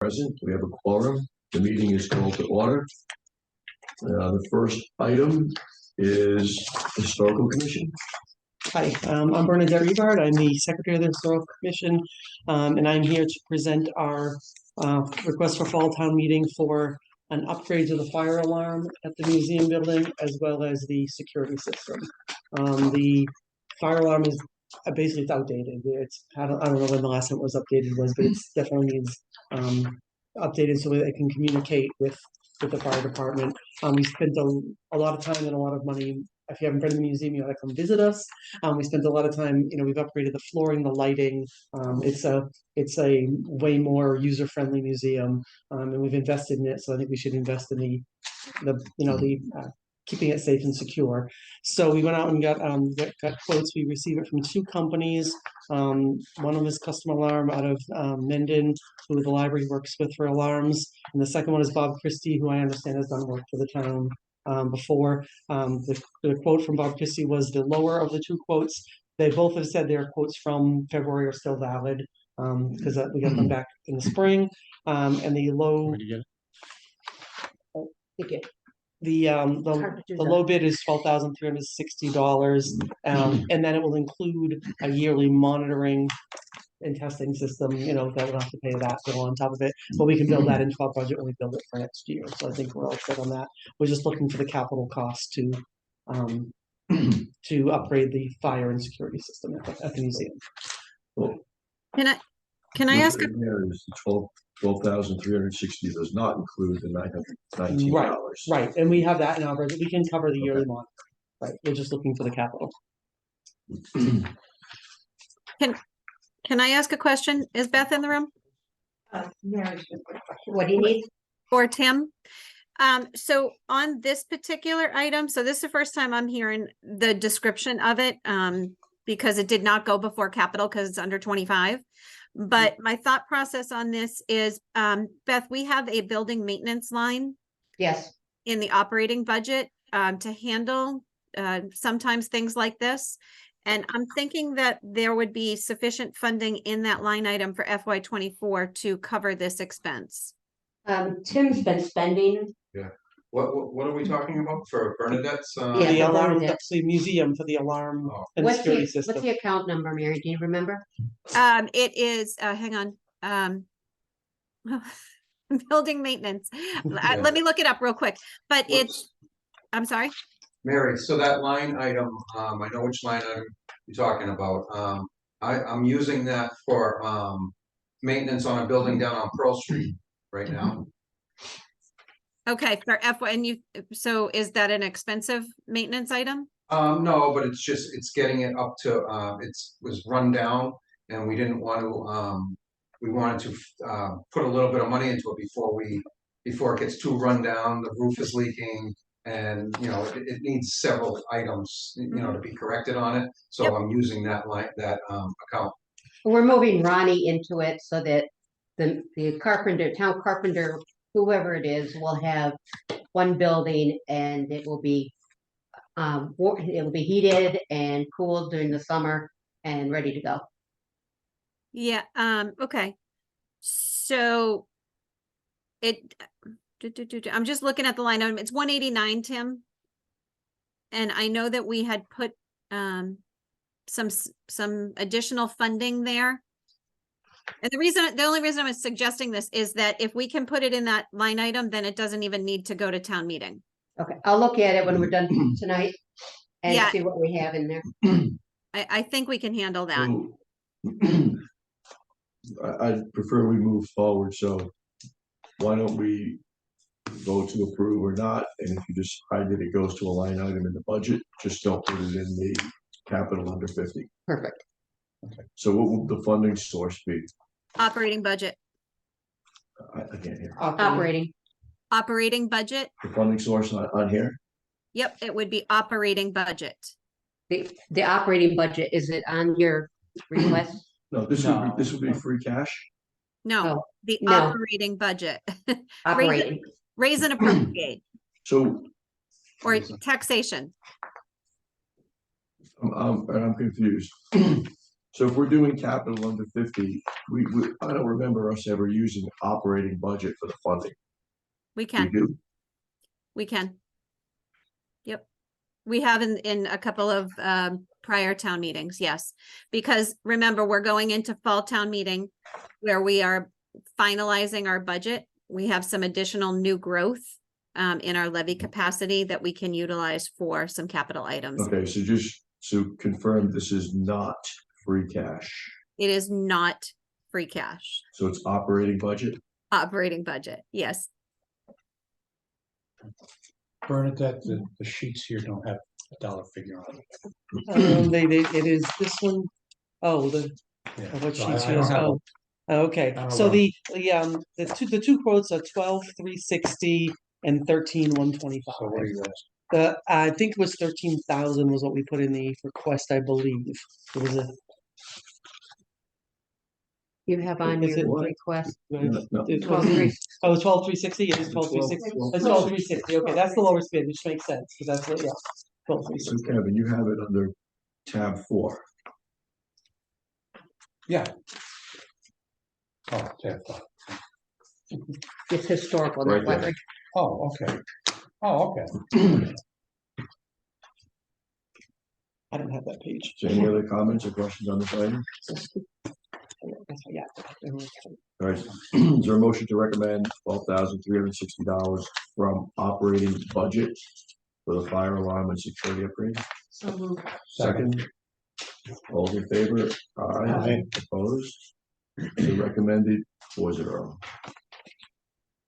Present. We have a quorum. The meeting is called to order. The first item is Historical Commission. Hi, I'm Bernadette Rebard. I'm the Secretary of the Historical Commission, and I'm here to present our request for fall town meeting for an upgrade to the fire alarm at the museum building, as well as the security system. The fire alarm is basically it's outdated. I don't know when the last time it was updated was, but it definitely needs updated so that it can communicate with the fire department. We spent a lot of time and a lot of money. If you haven't been to the museum, you ought to come visit us. We spent a lot of time, we've upgraded the flooring, the lighting. It's a way more user-friendly museum, and we've invested in it. So I think we should invest in the keeping it safe and secure. So we went out and got quotes. We received it from two companies. One of them is Custom Alarm out of Mendon, who the library works with for alarms. And the second one is Bob Christie, who I understand has done work for the town before. The quote from Bob Christie was the lower of the two quotes. They both have said their quotes from February are still valid because we got them back in the spring. And the low. Where'd you get it? The low bid is $12,360, and then it will include a yearly monitoring and testing system. That we'll have to pay that bill on top of it, but we can build that into our budget when we build it for next year. So I think we're all set on that. We're just looking for the capital cost to upgrade the fire and security system at the museum. Well, Can I ask? There is the $12,360 does not include the $919. Right, and we have that in our budget. We can cover the yearly monitor. Right, we're just looking for the capital. Can I ask a question? Is Beth in the room? What do you need? Or Tim? So on this particular item, so this is the first time I'm hearing the description of it, because it did not go before capital because it's under 25. But my thought process on this is, Beth, we have a building maintenance line. Yes. In the operating budget to handle sometimes things like this. And I'm thinking that there would be sufficient funding in that line item for FY24 to cover this expense. Tim's been spending. Yeah. What are we talking about for Bernadette's? Yeah, The alarm, Bernadette. that's the museum for the alarm and What's security system. the account number, Mary? Do you remember? It is, hang on, building maintenance. Let me look it up real quick, but it's, I'm sorry. Mary, so that line item, I know which line item you're talking about. I'm using that for maintenance on a building down on Pearl Street right now. Okay, for FY, and so is that an expensive maintenance item? No, but it's getting it up to, was run down and we didn't want to, we wanted to put a little bit of money into it before it gets too run down. The roof is leaking and, it needs several items, to be corrected on it. So Yep. I'm using that account. We're moving Ronnie into it so that the town carpenter, whoever it is, will have one building and it will be heated and cooled during the summer and ready to go. Yeah, okay. So I'm just looking at the line item. It's 189, Tim. And I know that we had put some additional funding there. And the only reason I'm suggesting this is that if we can put it in that line item, then it doesn't even need to go to town meeting. Okay, I'll look at it when we're done tonight and Yeah. see what we have in there. I think we can handle that. I'd prefer we move forward. So why don't we vote to approve or not? And if you decide that it goes to a line item in the budget, just don't put it in the capital under 50. Perfect. Okay. So what will the funding source be? Operating budget. I can't hear. Operating budget. The funding source on here? Yep, it would be operating budget. The operating budget, is it on your request? No, this would be free cash. No, the no. operating budget. Operating. Raise and appropriate. So. Or taxation. I'm confused. So if we're doing capital under 50, I don't remember us ever using operating budget for the funding. We We can, do? we can. Yep. We have in a couple of prior town meetings, yes. Because remember, we're going into fall town meeting where we are finalizing our budget. We have some additional new growth in our levy capacity that we can utilize for some capital items. Okay, so just to confirm, this is not free cash. It is not free cash, So it's operating budget? operating budget, yes. Bernadette, the sheets here don't have a dollar figure on it. It is this one. Oh, Yeah, what so sheets I don't yours? have a- Oh, okay. I don't So know. the two quotes are 12,360 and 13,125. So what do you ask? I think it was 13,000 was what we put in the request, I believe. It was a. You have on Is your it- request. No. It's Well, 12,360. It is 12,360. It's 12,360. Okay, that's the lowest bid, which makes sense because that's what, yeah. So 12,360. Kevin, you have it under tab 4. Yeah. Oh, tab five. It's historical, Right not there. wetland. Oh, okay. Oh, okay. I don't have that page. So any other comments or questions on this item? Yeah. All right, is there a motion to recommend $12,360 from operating budget for the fire alarm and security upgrade? Second. All in favor? Aye. Opposed? So recommended 4-0.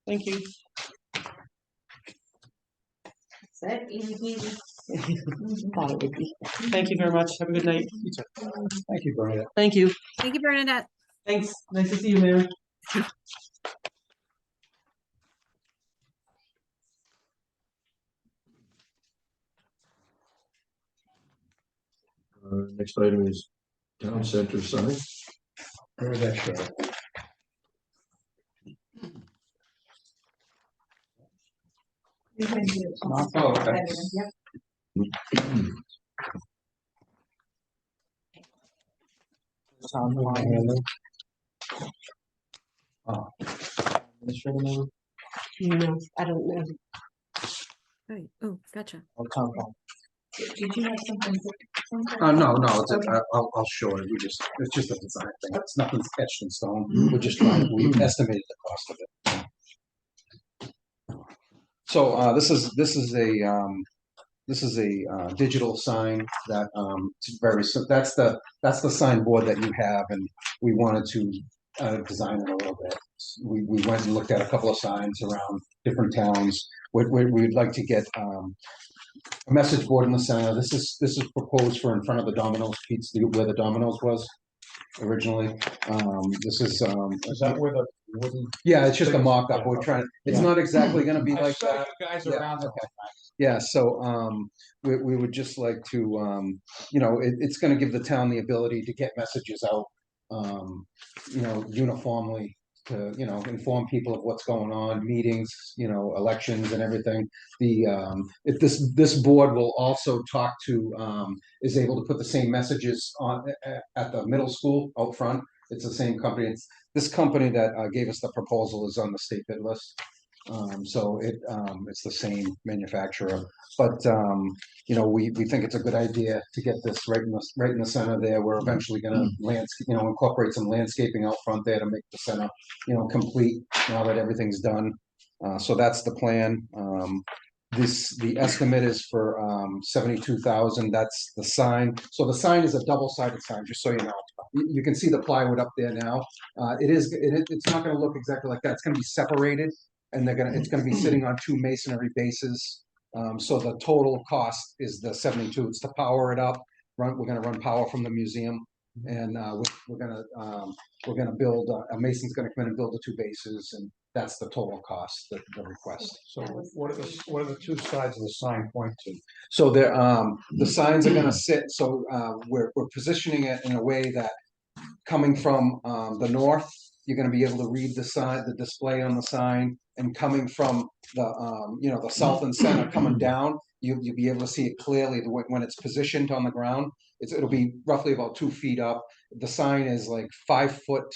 Thank you. That easy. Thought it would be. Thank you very much. Have a good night. Thank you, Bernadette. Thank you. Thank you, Bernadette. Thanks. Nice to see you, Mary. Next item is town center sign. Bernadette, sure. Oh, okay. Oh, No, I don't know. Right. Oh, gotcha. No, it's, I'll show it, it's just a design thing, it's nothing sketched in stone, we're just trying, we estimated the cost of it. So, this is a digital sign that, it's very, that's the sign board that you have, and we wanted to, design it a little bit. We went and looked at a couple of signs around different towns, we'd like to get, a message board in the center. This is proposed for in front of the Domino's Pizza, where the Domino's was originally. This is is that where the wooden? yeah, it's just a mock-up. We're trying. It's Yeah. not exactly going to be I like saw that. you guys Yeah, around. okay. Yeah, so we would just like to it's going to give the town the ability to get messages out uniformly to inform people of what's going on, meetings, elections and everything. The if this board will also talk to is able to put the same messages on at the middle school out front. It's the same company. It's this company that gave us the proposal is on the state bid list. So it's the same manufacturer, but we think it's a good idea to get this right in the center there. We're eventually going to incorporate some landscaping out front there to make the center complete now that everything's done. So that's the plan. The estimate is for 72,000. That's the sign. So the sign is a double-sided sign, just so you know. You can see the plywood up there now. It's not going to look exactly like that. It's going to be separated, and it's going to be sitting on 2 masonry bases. So the total cost is the 72. It's to power it up. We're going to run power from the museum, and we're going to build. A mason's going to come in and build the 2 bases, and that's the total cost. The request. So what are the 2 sides of the sign point to? So the signs are going to sit. So we're positioning it in a way that coming from the north, you're gonna be able to read the sign, the display on the sign, and coming from the south and center coming down, you'll be able to see it clearly when it's positioned on the ground. It'll be roughly about 2 feet up. The sign is like 5'4"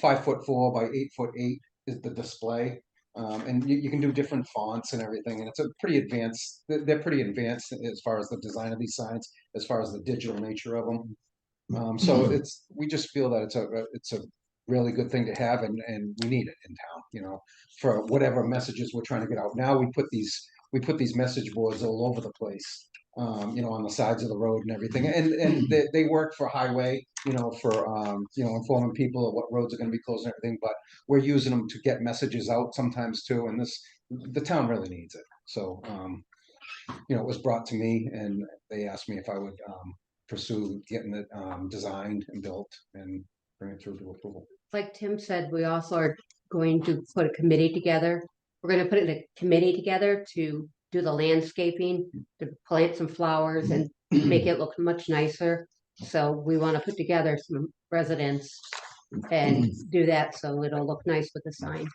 by 8'8" is the display. And you can do different fonts and everything, and it's a pretty advanced, they're pretty advanced as far as the design of these signs, as far as the digital nature of them. So we just feel that it's a really good thing to have, and we need it in town, for whatever messages we're trying to get out. Now we put these message boards all over the place, on the sides of the road and everything, and they work for highway, for informing people of what roads are gonna be closed and everything, but we're using them to get messages out sometimes too, and the town really needs it. So, it was brought to me, and they asked me if I would, pursue getting it, designed and built and bring it through to approval. Like Tim said, we also are going to put a committee together. We're gonna put a committee together to do the landscaping, to plant some flowers and make it look much nicer. So we wanna put together some residents and do that, so it'll look nice with the sign.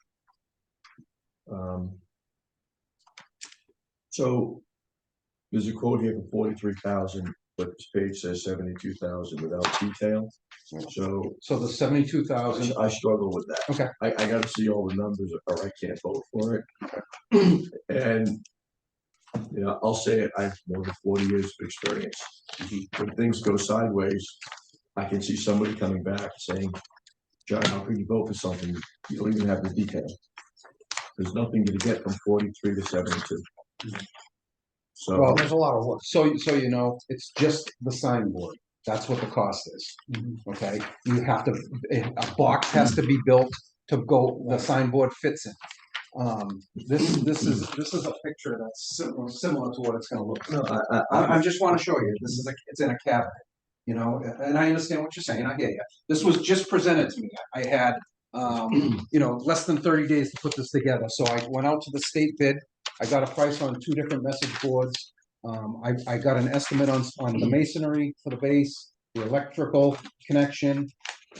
So there's a quote here for 43,000, but this page says 72,000 without detail. So the 72,000. I struggle with that. Okay. I gotta see all the numbers or I can't vote for it. And, I'll say it, I have more than 40 years of experience. When things go sideways, I can see somebody coming back saying, John, how can you vote for something? You don't even have the detail. There's nothing to get from 43 to 72. So. Well, there's a lot of work. So it's just the signboard. That's what the cost is. Okay, you have to, a box has to be built to go, the signboard fits in. This is a picture that's similar to what it's gonna look like. No, I just wanna show you, it's in a cabinet, and I understand what you're saying, I hear you. This was just presented to me. I had, less than 30 days to put this together, so I went out to the state bid. I got a price on 2 different message boards. I got an estimate on the masonry for the base, the electrical connection,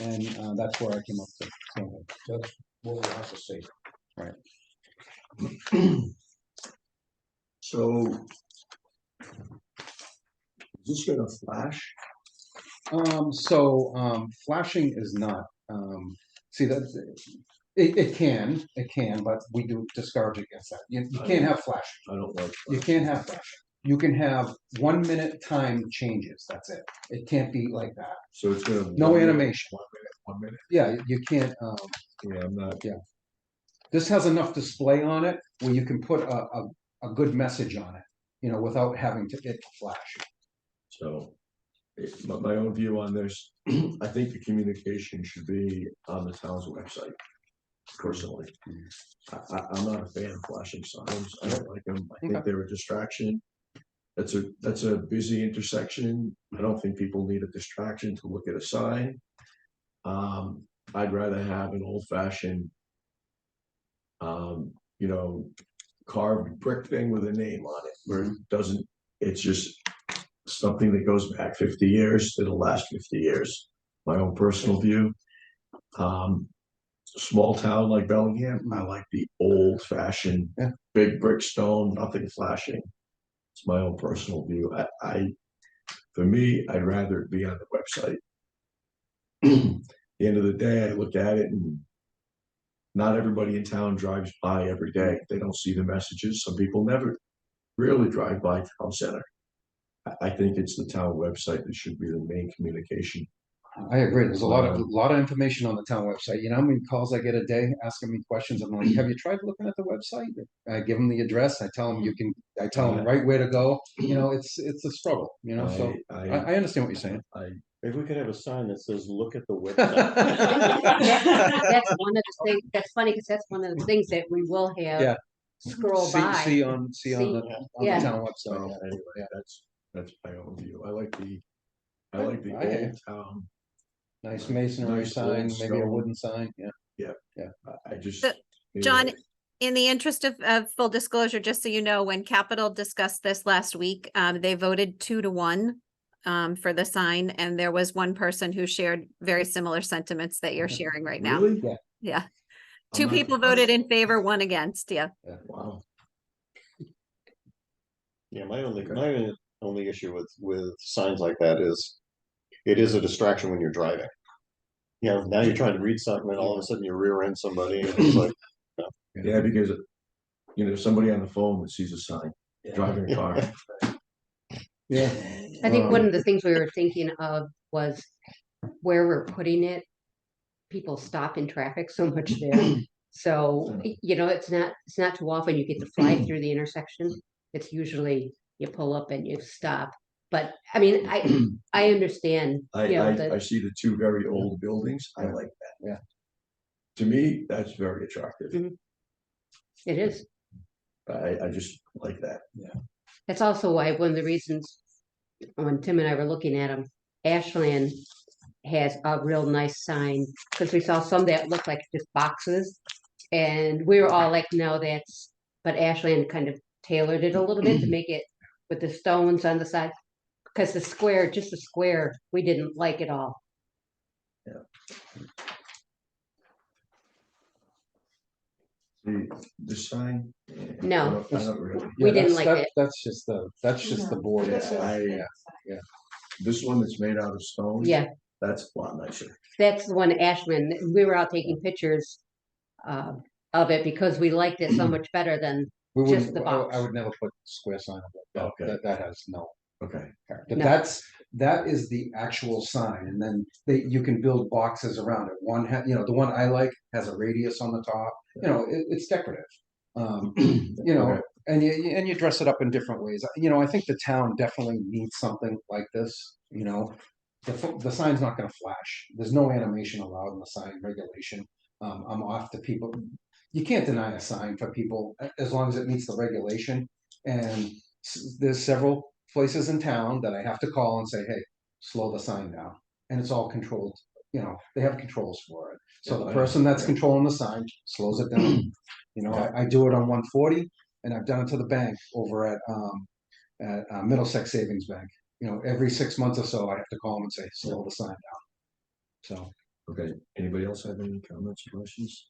and that's where I came up to. So that's what we'll have to see. Right. So is this gonna flash? Flashing is not, see that, it can, but we do discourage against that. You can't have flashing. I don't like. You can't have flashing. You can have 1 minute time changes, that's it. It can't be like that. So it's gonna. No animation. 1 minute. Yeah, you can't, Yeah, I'm not. Yeah. This has enough display on it where you can put a good message on it, without having it flash. So my own view on this, I think the communication should be on the town's website. Personally, I'm not a fan of flashing signs. I don't like them. I think they're a distraction. That's a busy intersection. I don't think people need a distraction to look at a sign. I'd rather have an old-fashioned, carved brick thing with a name on it, where it doesn't. It's just something that goes back 50 years. It'll last 50 years. My own personal view. Small town like Bellingham, I like the old-fashioned big brick stone, nothing flashing. It's my own personal view. For me, I'd rather it be on the website. At the end of the day, I look at it, and not everybody in town drives by every day. They don't see the messages. Some people never really drive by town center. I think it's the town website that should be the main communication. I agree. There's a lot of information on the town website. You know how many calls I get a day asking me questions? I'm like, have you tried looking at the website? I give them the address. I tell them I tell them right where to go. It's a struggle. So I understand what you're saying. Maybe we could have a sign that says, "Look at the website." That's one of the things, that's funny, because that's one of the things that we will have scroll by. See on the town website. So anyway, that's my own view. I like the old town. Nice masonry Nice sign, old maybe a stone. wooden sign. I just. So, John, in the interest of full disclosure, just so you know, when Capital discussed this last week, they voted 2-1 for the sign, and there was one person who shared very similar sentiments that you're sharing right now. Really? Yeah, I'm two not- people voted in favor, one against, yeah. Wow. Yeah, my only issue with signs like that is, it is a distraction when you're driving. You know, now you're trying to read something and all of a sudden you rear end somebody and it's like, Yeah, because, somebody on the phone that sees a sign, driving a car. Yeah. I think one of the things we were thinking of was where we're putting it. People stop in traffic so much there. So, it's not too often you get to fly through the intersection. It's usually you pull up and you stop. But I mean, I understand, I see the two very old buildings. I like that. Yeah. To me, that's very attractive. Mhm. It is. I just like that. That's also why one of the reasons when Tim and I were looking at them, Ashland has a real nice sign, because we saw some that looked like just boxes. And we were all like, no, but Ashland kind of tailored it a little bit to make it with the stones on the side. Because just the square, we didn't like at all. The sign? No. I don't really. We Yeah, didn't that's- like that- it. That's just the board. Yeah, this one that's made out of stone. Yeah, That's a lot nicer. that's the one Ashland, we were out taking pictures of it because we liked it so much better than, We Just wouldn't, the box. I would never put square sign up like that. Okay. That has no Okay. character. No. That is the actual sign, and then you can build boxes around it. The one I like has a radius on the top, it's decorative. Okay. And you dress it up in different ways. I think the town definitely needs something like this, the sign's not gonna flash. There's no animation allowed in the sign regulation. I'm off to people. You can't deny a sign for people as long as it meets the regulation. And there's several places in town that I have to call and say, hey, slow the sign down. And it's all controlled, they have controls for it. So Yeah, the I person that's know. controlling the sign slows it down. I do it on 140, and I've done it to the bank over at Middlesex Savings Bank. Every 6 months or so, I have to call them and say, slow the sign down. So. Okay, anybody else have any comments or questions?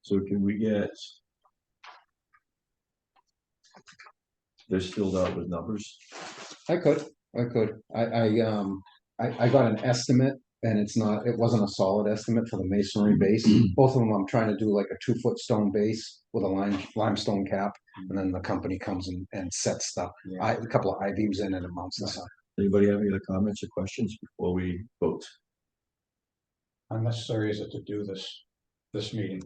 So can we get this filled out with numbers? I could. I got an estimate, and it wasn't a solid estimate for the masonry base. Both of them, I'm trying to do like a 2-foot stone base with a limestone cap, and then the company comes and sets stuff. A couple of I-beams in and it mounts the sign. Anybody have any other comments or questions before we vote? How necessary is it to do this meeting?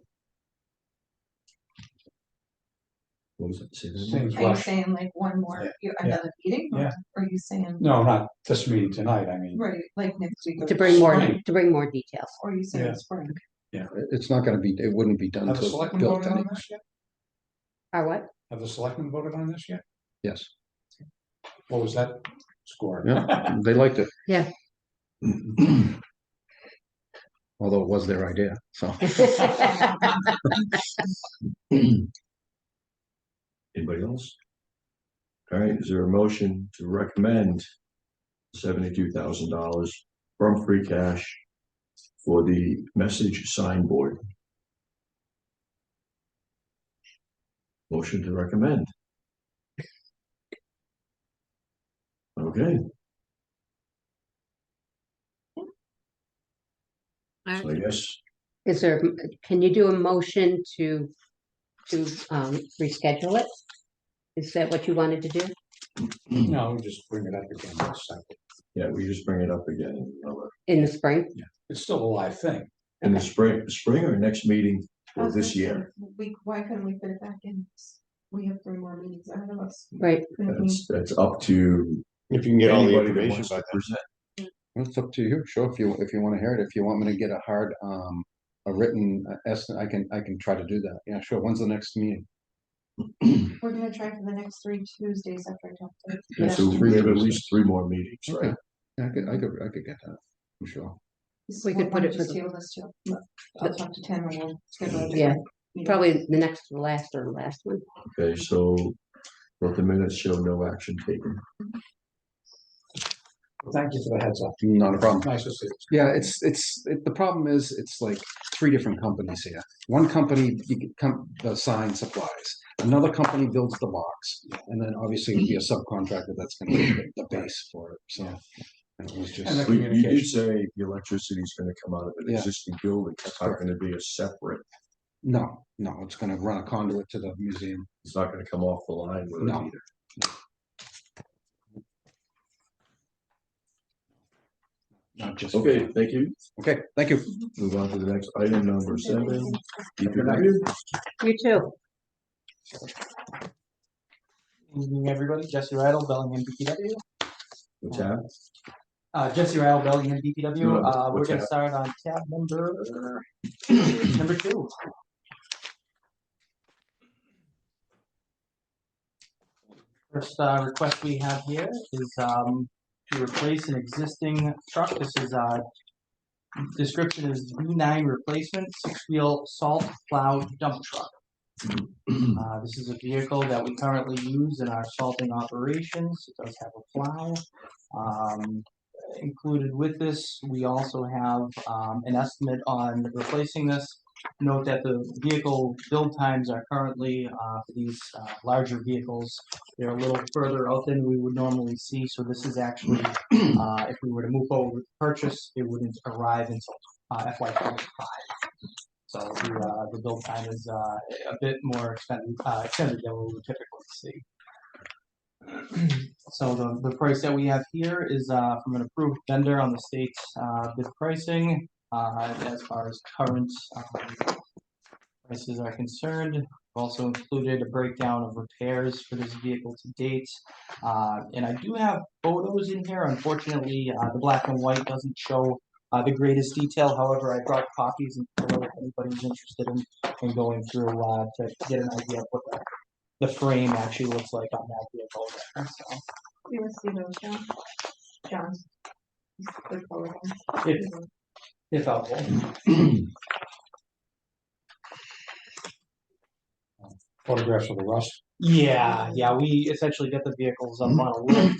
What was it? Say that again? Seems Are you rushed. saying like one more, another meeting? Or Yeah. Are you saying? No, not this meeting tonight, I mean. Right, like next week. to bring Spring. more details. Or you saying Yeah. spring? It's not gonna be, it wouldn't be done Have the until selectmen built voted on anyway. this yet? Or what? Have the selectmen voted on this yet? Yes, What was that score? yeah, they liked it. Yeah. Although it was their idea, so. Anybody else? All right, is there a motion to recommend $72,000 from free cash for the message signboard? Motion to recommend. Okay, so I guess Can you do a motion to reschedule it? Is that what you wanted to do? No, we just bring it up again in a second. yeah, we just bring it up again In the spring? It's still a live thing. in the spring or next meeting I for was this gonna year. say, why couldn't we fit it back in? We have 3 more meetings ahead of us. Right. Couldn't we- That's up to if you can get all the anybody that information wants by to then. present. It's up to you, sure, if you wanna hear it, if you want me to get a written estimate, I can try to do that, yeah, sure, when's the next meeting? We're gonna try for the next 3 Tuesdays after I talk to. Yeah, so we have at least 3 more meetings, right? Yeah, I could get that, I'm sure. We could put it for Just the- table this too. I'll talk to Tim and we'll schedule a Yeah, different meeting. probably the next to last or last one. Okay, so Let the minutes show no action taken. Thank you for the heads up. Not a problem. Nice to see you. Yeah, the problem is, it's like three different companies here. One company, the sign supplies, another company builds the box, and then obviously it'd be a subcontractor that's gonna be the base for it, so. It was just, And the But you did communication. say the electricity is gonna come out of an Yeah. existing building, it's not gonna be a separate, no, it's gonna run a conduit to the museum. it's not gonna come off the line with it No. either. Not just. Okay, thank you. Okay, thank you. Move on to the next item, number 7. You too. Evening, everybody. Jesse Rattle, Bellingham DPW. What's that? Jesse Rattle, Bellingham DPW. No, We're what's gonna that? start on tab number 2. First request we have here is to replace an existing truck. This is description is V9 replacement 6-wheel salt plow dump truck. This is a vehicle that we currently use in our salting operations. It does have a plow. Included with this, we also have an estimate on replacing this. Note that the vehicle build times are currently for these larger vehicles, they're a little further out than we would normally see. So this is actually, if we were to move forward with the purchase, it wouldn't arrive until FY25. So the build time is a bit more extended than we would typically see. So the price that we have here is from an approved vendor on the state's bid pricing. As far as current prices are concerned, also included a breakdown of repairs for this vehicle to date. And I do have photos in here. Unfortunately, the black and white doesn't show the greatest detail. However, I brought copies and if anybody's interested in going through to get an idea of what the frame actually looks like on that vehicle there. So You want to see those, John? John. Good color ones. if helpful. Photographs of the rust. Yeah, we essentially get the vehicles up on a lift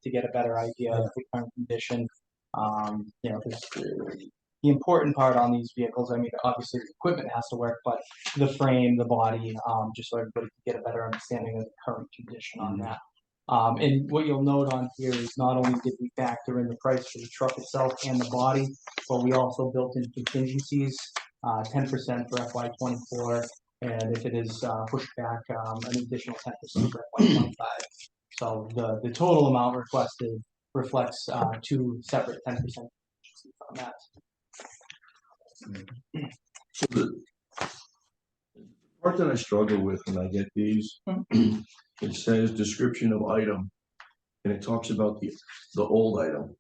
to get a better idea of the current condition. You know, 'cause the important part on these vehicles, I mean, obviously the equipment has to work, but the frame, the body, just so everybody can get a better understanding of the current condition on that. And what you'll note on here is not only did we factor in the price for the truck itself and the body, but we also built in contingencies, 10% for FY24, and if it is pushed back, an additional 10% for FY25. So the total amount requested reflects 2 separate 10% contingencies on that. So the part that I struggle with when I get these, it says description of item, and it talks about the old item.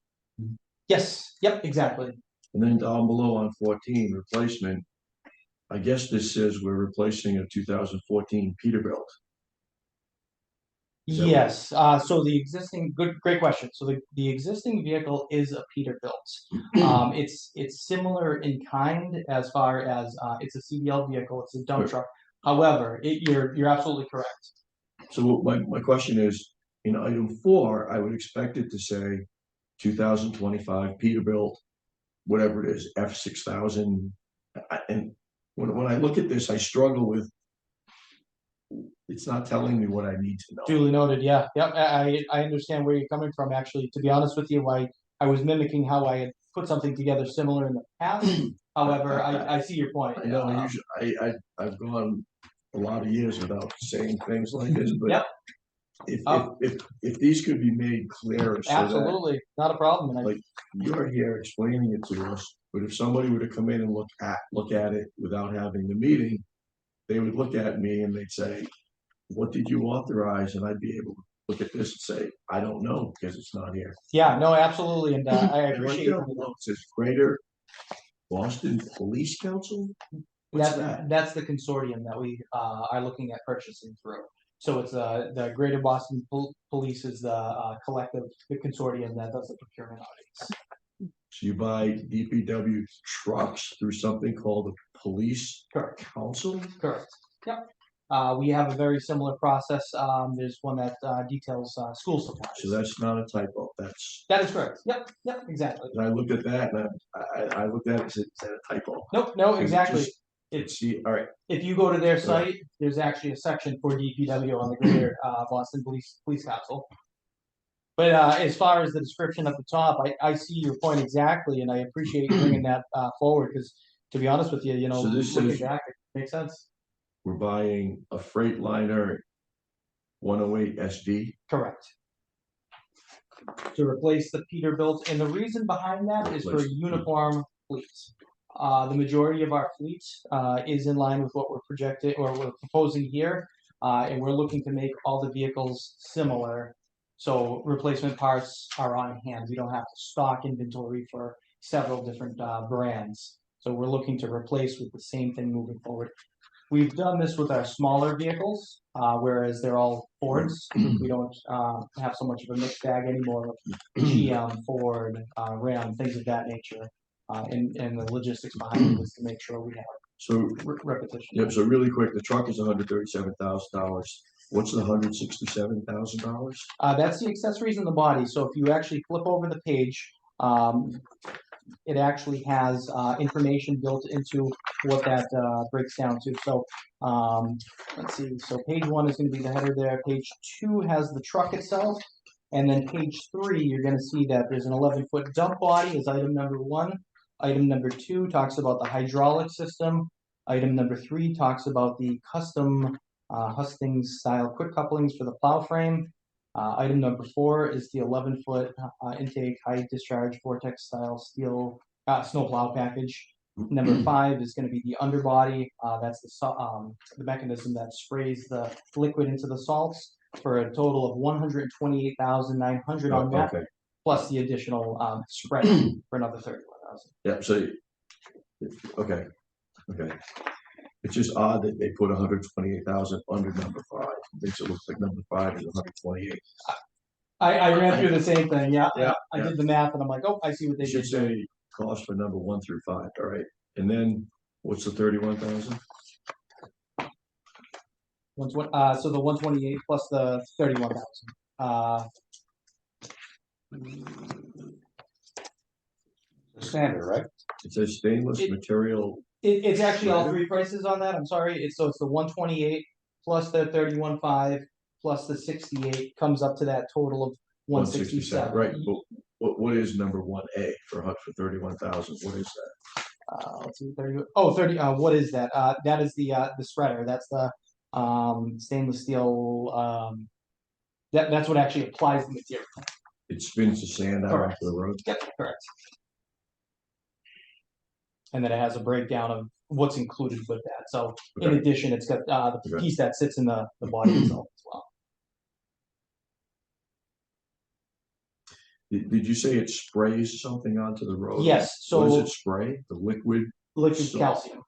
Yes, yep, exactly. And then down below on 14, replacement, I guess this says we're replacing a 2014 Peterbilt. Is that what- Yes, so the existing, great question. So the existing vehicle is a Peterbilt. It's similar in kind as far as it's a CDL vehicle, it's a dump Right. truck. However, you're absolutely correct. So my question is, in item 4, I would expect it to say 2025 Peterbilt, whatever it is, F6000. And when I look at this, I struggle with, it's not telling me what I need to know. Duly noted, yeah, yep, I understand where you're coming from, actually. To be honest with you, I was mimicking how I had put something together similar in the past. However, I see your point. I know, usually, I've gone a lot of years without saying things like this, but Yep. if these could be made clearer so that Absolutely, not a problem. And like you're here explaining it to us, but if somebody were to come in and look at it without having the meeting, they would look at me and they'd say, what did you authorize? And I'd be able to look at this and say, I don't know, because it's not here. Yeah, no, absolutely, and I And right appreciate down below, it says Greater Boston Police Council? What's that? That's the consortium that we are looking at purchasing through. So it's the Greater Boston Police is the collective, the consortium that does the procurement audits. So you buy DPW trucks through something called the Police Correct. Council? Correct. Yep. We have a very similar process. There's one that details school supplies. So that's not a typo, that's, That is correct. Yep, yep, exactly. and I looked at that and I looked at it and said, is that a typo? Nope, no, 'Cause it exactly. just- See, all right, If you go to their site, there's actually a section for DPW on the Greater Boston Police Council. But as far as the description at the top, I see your point exactly, and I appreciate you bringing that forward, because to be honest with you, So this looking says- back, it makes sense. we're buying a Freightliner 108 SD. Correct. To replace the Peterbilt, and the reason behind that is for Replace- uniform fleets. The majority of our fleet is in line with what we're projecting or we're proposing here, and we're looking to make all the vehicles similar. So replacement parts are on hand. We don't have to stock inventory for several different brands. So we're looking to replace with the same thing moving forward. We've done this with our smaller vehicles, whereas they're all Fords. We don't have so much of a mixed bag anymore of GM, Ford, Ram, things of that nature. And the logistics behind it is to make sure we have So, repetition. yep, so really quick, the truck is $137,000. What's the $167,000? That's the accessories in the body. So if you actually flip over the page, it actually has information built into what that breaks down to. So let's see. So page 1 is going to be the header there. Page 2 has the truck itself. And then page 3, you're going to see that there's an 11-foot dump body is item number 1. Item number 2 talks about the hydraulic system. Item number 3 talks about the custom Hustings style quick couplings for the plow frame. Item number 4 is the 11-foot intake high discharge vortex style steel snow plow package. Number 5 is going to be the underbody. That's the mechanism that sprays the liquid into the salts for a total of $128,900 on that, Okay, plus the additional spread for another $31,000. yeah, so, okay. It's just odd that they put 128,000 under number 5. Makes it look like number 5 is 128. I ran through the same thing. Yeah, Yeah, I yeah. did the math, and I'm like, oh, I see what they They should did. say cost for number 1 through 5, all right? And then, what's the 31,000? So the 128 plus the 31,000. Standard, right? It says stainless It- material, It's actually all 3 prices on that. I'm sorry. It's the 128 plus the 31.5 plus the 68 comes up to that total of 167. 167, right? But what is number 1A for 31,000? What is that? Let's see, 30. Oh, 30. What is that? That is the spreader. That's the stainless steel. That's what actually applies the material. It spins the sand out Correct. onto the road? Yep, correct. And then it has a breakdown of what's included with that. So in Okay. addition, it's got the Okay. piece that sits in the body itself as well. Did you say it sprays something onto the road? Yes, What does so it spray? The liquid? liquid So- calcium.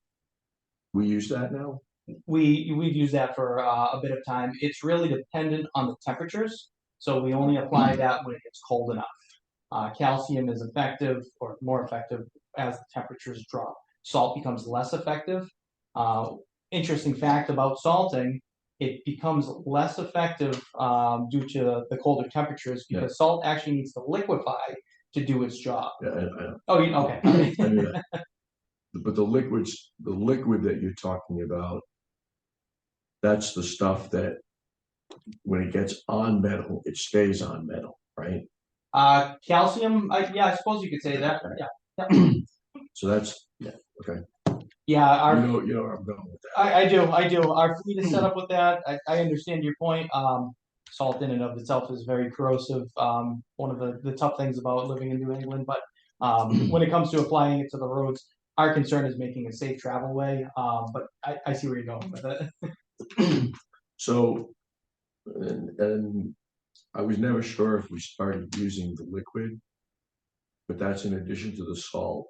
We use that now? We've used that for a bit of time. It's really dependent on the temperatures. So we only apply that when it gets cold enough. Calcium is effective or more effective as the temperatures drop. Salt becomes less effective. Interesting fact about salting, it becomes less effective due to the colder temperatures because salt actually needs to liquefy to do its job. Yeah, I Oh, okay. I knew that. But the liquid that you're talking about, that's the stuff that when it gets on metal, it stays on metal, right? Calcium, I suppose you could say that. Yeah. So that's, okay. Yeah, our You know where I'm going with that. I do. Our fleet is set up with that. I understand your point. Salt in and of itself is very corrosive. One of the tough things about living in New England, but when it comes to applying it to the roads, our concern is making a safe travel way. But I see where you're going with it. So, and I was never sure if we started using the liquid, but that's in addition to the salt.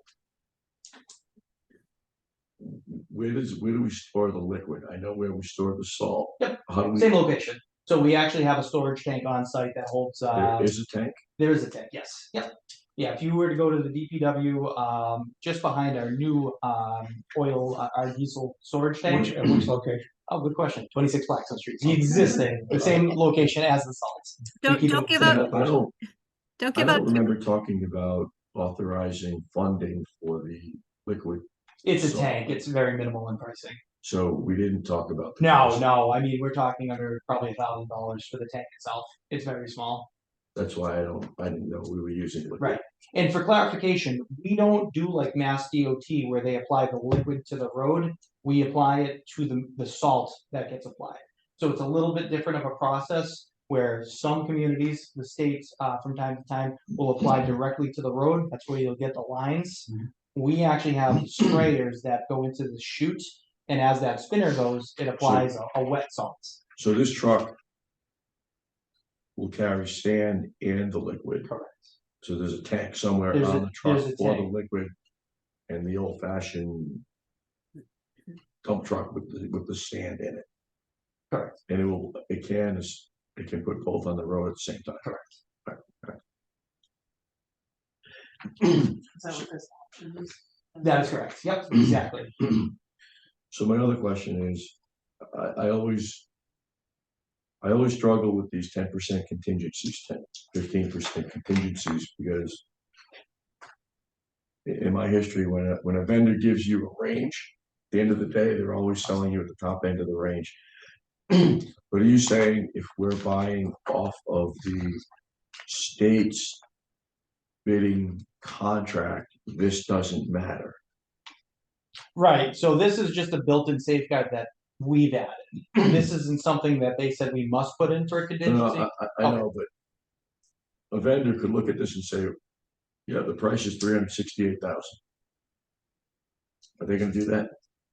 Where do we store the liquid? I know where we store the salt. Yep. How do we? Same location. So we actually have a storage tank on site that holds. There is a tank? There is a tank. Yes. Yep. Yeah, if you were to go to the DPW, just behind our new, oil, our diesel storage tank. Which location? Oh, good question. 26 Blackstone Street. The existing, the same location as the salts. We Don't, keep don't it give within out, the I don't, don't I give don't out, remember talking about authorizing funding for the liquid, It's a So- tank. It's very minimal in pricing. so we didn't talk about. the No, cost. no, I mean, we're talking under probably $1,000 for the tank itself. It's very small. That's why I didn't know we were using liquid. Right. And for clarification, we don't do like Mass DOT where they apply the liquid to the road. We apply it to the salt that gets applied. So it's a little bit different of a process where some communities, the states, from time to time will apply directly to the road. That's where you'll get the lines. We actually have sprayers that go into the chute, and as that spinner goes, it applies a wet salt. So this truck will carry sand and the liquid. Correct. So there's a tank somewhere There's on a- the truck there's a for the tank. liquid and the old fashioned dump truck with the sand in it. Correct. And it can put both on the road at the same time. Correct. Is that what this option is? That is correct. Yep, exactly. So my other question is, I always struggle with these 10% contingencies, 15% contingencies, because in my history, when a vendor gives you a range, at the end of the day, they're always selling you at the top end of the range. But are you saying if we're buying off of the state's bidding contract, this doesn't matter? Right, so this is just a built-in safeguard that we've added. This isn't something that they said we must put in for a No, contingency. I know, but a vendor could look at this and say, yeah, the price is $368,000. Are they gonna do that?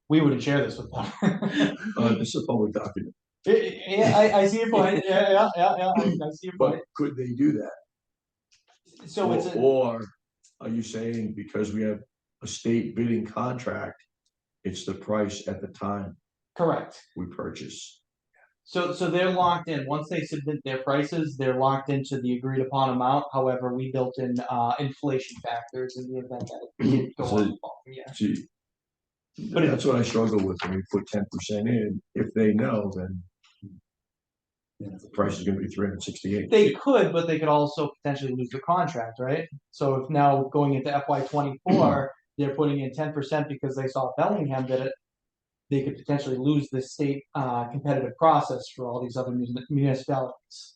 We wouldn't share this with them. This is a public document, Yeah, I see your point. Yeah, I see your but point. could they do that? So it's a, Or are you saying because we have a state bidding contract, it's the price at the time correct. we purchase? So they're locked in. Once they submit their prices, they're locked into the agreed upon amount. However, we built in inflation factors in the event that it did go So- up. Yeah. See, But that's what I struggle with when we put 10% in. If they know, then the price is gonna be 368. They could, but they could also potentially lose the contract, right? So if now going into FY 24, they're putting in 10% because they saw Bellingham did it, they could potentially lose this state competitive process for all these other municipalities.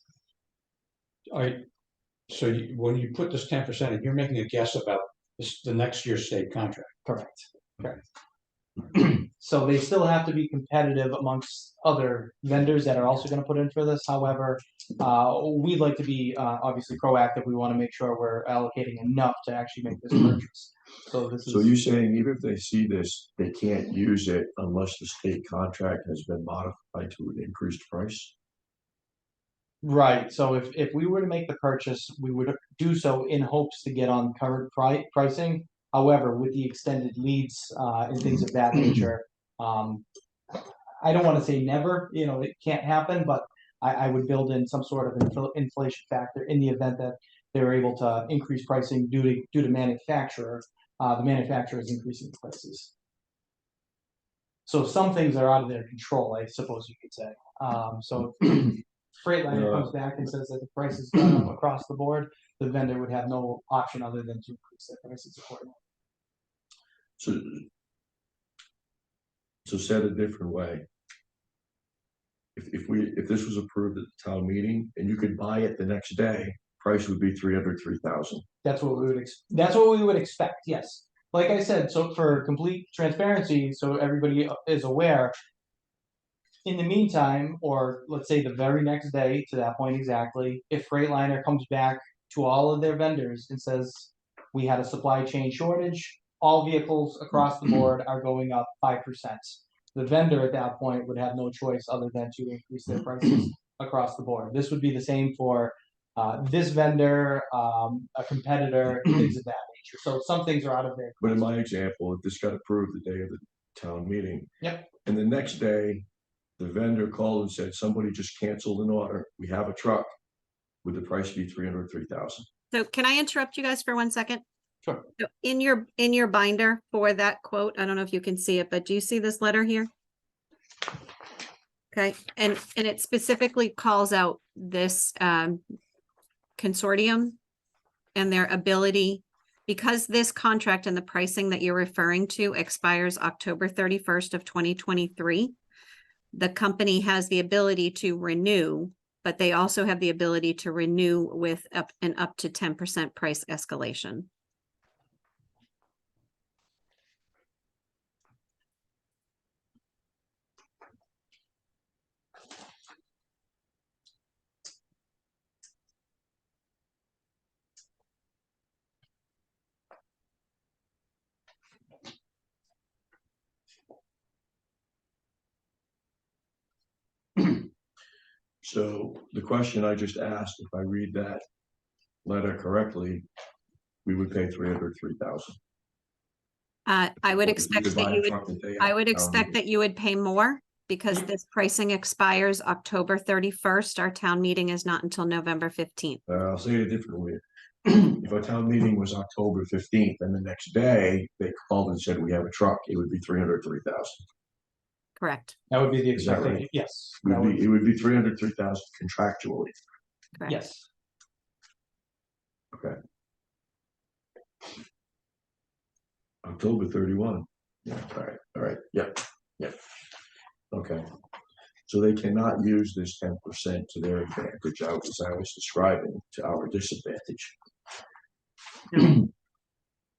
So when you put this 10% in, you're making a guess about the next year's state contract. Correct. So they still have to be competitive amongst other vendors that are also gonna put in for this. However, we'd like to be obviously proactive. We wanna make sure we're allocating enough to actually make this purchase. So this is. So you saying even if they see this, they can't use it unless the state contract has been modified to an increased price? Right, so if we were to make the purchase, we would do so in hopes to get on current pricing. However, with the extended leads and things of that nature, I don't wanna say never, it can't happen, but I would build in some sort of inflation factor in the event that they're able to increase pricing due to manufacturer, the manufacturer is increasing the prices. So some things are out of their control, I suppose you could say. So if Freightliner comes back and says that the price is gone up across the board, the vendor would have no option other than to increase their prices accordingly. So said a different way. If this was approved at the town meeting and you could buy it the next day, price would be $303,000. That's what we would expect, yes. Like I said, so for complete transparency, so everybody is aware. In the meantime, or let's say the very next day, to that point exactly, if Freightliner comes back to all of their vendors and says, we had a supply chain shortage, all vehicles across the board are going up 5%. The vendor at that point would have no choice other than to increase their prices across the board. This would be the same for this vendor, a competitor, things of that nature. So some things are out of there. But in my example, if this got approved the day of the town meeting. Yep. And the next day, the vendor called and said, somebody just canceled an order. We have a truck. Would the price be $303,000? So can I interrupt you guys for 1 second? Sure. So in your binder for that quote, I don't know if you can see it, but do you see this letter here? Okay, and it specifically calls out this consortium and their ability, because this contract and the pricing that you're referring to expires October 31st of 2023. The company has the ability to renew, but they also have the ability to renew with up to 10% price escalation. So the question I just asked, if I read that letter correctly, we would pay $303,000. I would expect that you would, I would expect that you would pay more because this pricing expires October 31st. Our town meeting is not until November 15th. I'll say it a different way. If our town meeting was October 15th and the next day they called and said we have a truck, it would be $303,000. Correct, That would be the Is that right? expectation, yes. It That would be, it would be $303,000 contractually. correct. Yes, Okay. October 31. Yeah, all right, yep. Okay. So they cannot use this 10% to their advantage, as I was describing, to our disadvantage.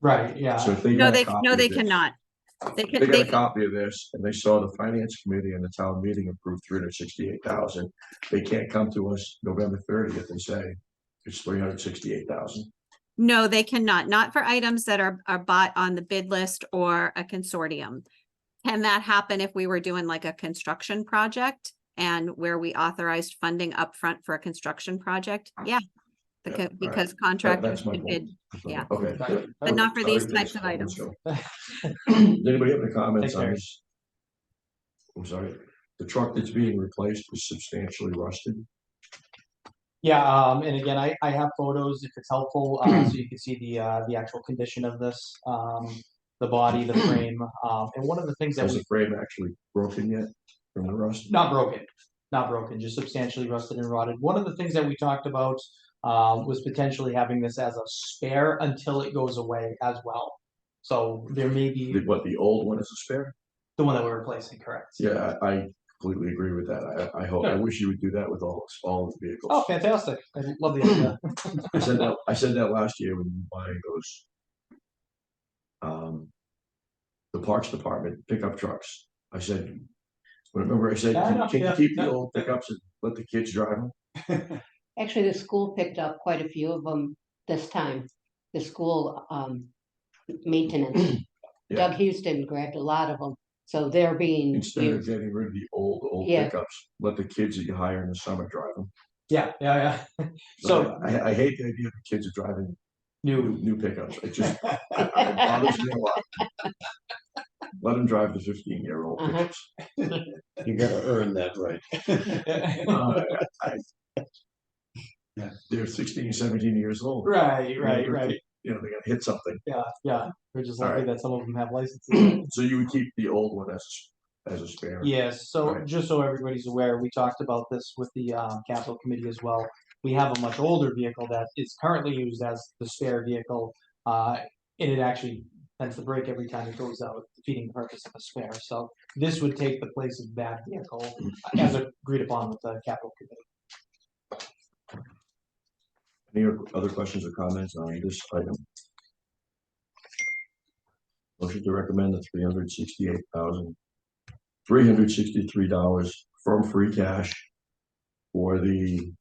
right, yeah. So if they No, got a copy no, of they this- cannot. They If can, they got they a can, copy of this and they saw the finance committee and the town meeting approved 368,000, they can't come to us November 30th and say it's 368,000. no, they cannot, not for items that are bought on the bid list or a consortium. Can that happen if we were doing like a construction project and where we authorized funding upfront for a construction project? Yeah. Yeah, Because, all because right. contractors That's my could point. bid, yeah. Okay. Right. But not for Sorry, these please, types of let's items. go. Does anybody have any comments Take on care. this? I'm sorry, the truck that's being replaced was substantially rusted. Yeah, and again, I have photos if it's helpful, so you can see the actual condition of this, the body, the frame, and one of the things that Has we, the frame actually broken yet from the rust? not broken, just substantially rusted and rotted. One of the things that we talked about, was potentially having this as a spare until it goes away as well. So there may be The old one is a spare? the one that we're replacing, correct? Yeah, I completely agree with that. I hope, I Good. wish you would do that with all of the vehicles. Oh, fantastic, I love the idea. I said that last year when you were buying those. The parks department pickup trucks. I said, remember I said, Yeah, I know, can you yeah, keep the yeah. old pickups and let the kids drive them? Actually, the school picked up quite a few of them this time. The school maintenance. Yeah. Doug Houston grabbed a lot of them, so they're being Instead of used. getting rid of the old Yeah. pickups, let the kids that you hire in the summer drive them. Yeah. So, I hate the idea of the kids are driving new pickups. It just it bothers me a lot. Let them drive the 15-year-old Uh-huh. pickups. You gotta earn that right. They're 16, 17 years old. right. You know, they gotta hit something. Yeah, we're just All lucky right. that some of them have licenses. So you would keep the old one as a spare? Yes, so Right. just so everybody's aware, we talked about this with the capital committee as well. We have a much older vehicle that is currently used as the spare vehicle. And it actually tends to break every time it goes out, defeating the purpose of a spare. So this would take the place of that vehicle as agreed upon with the capital committee. Any other questions or comments on this item? Motion to recommend the $363 from free cash for the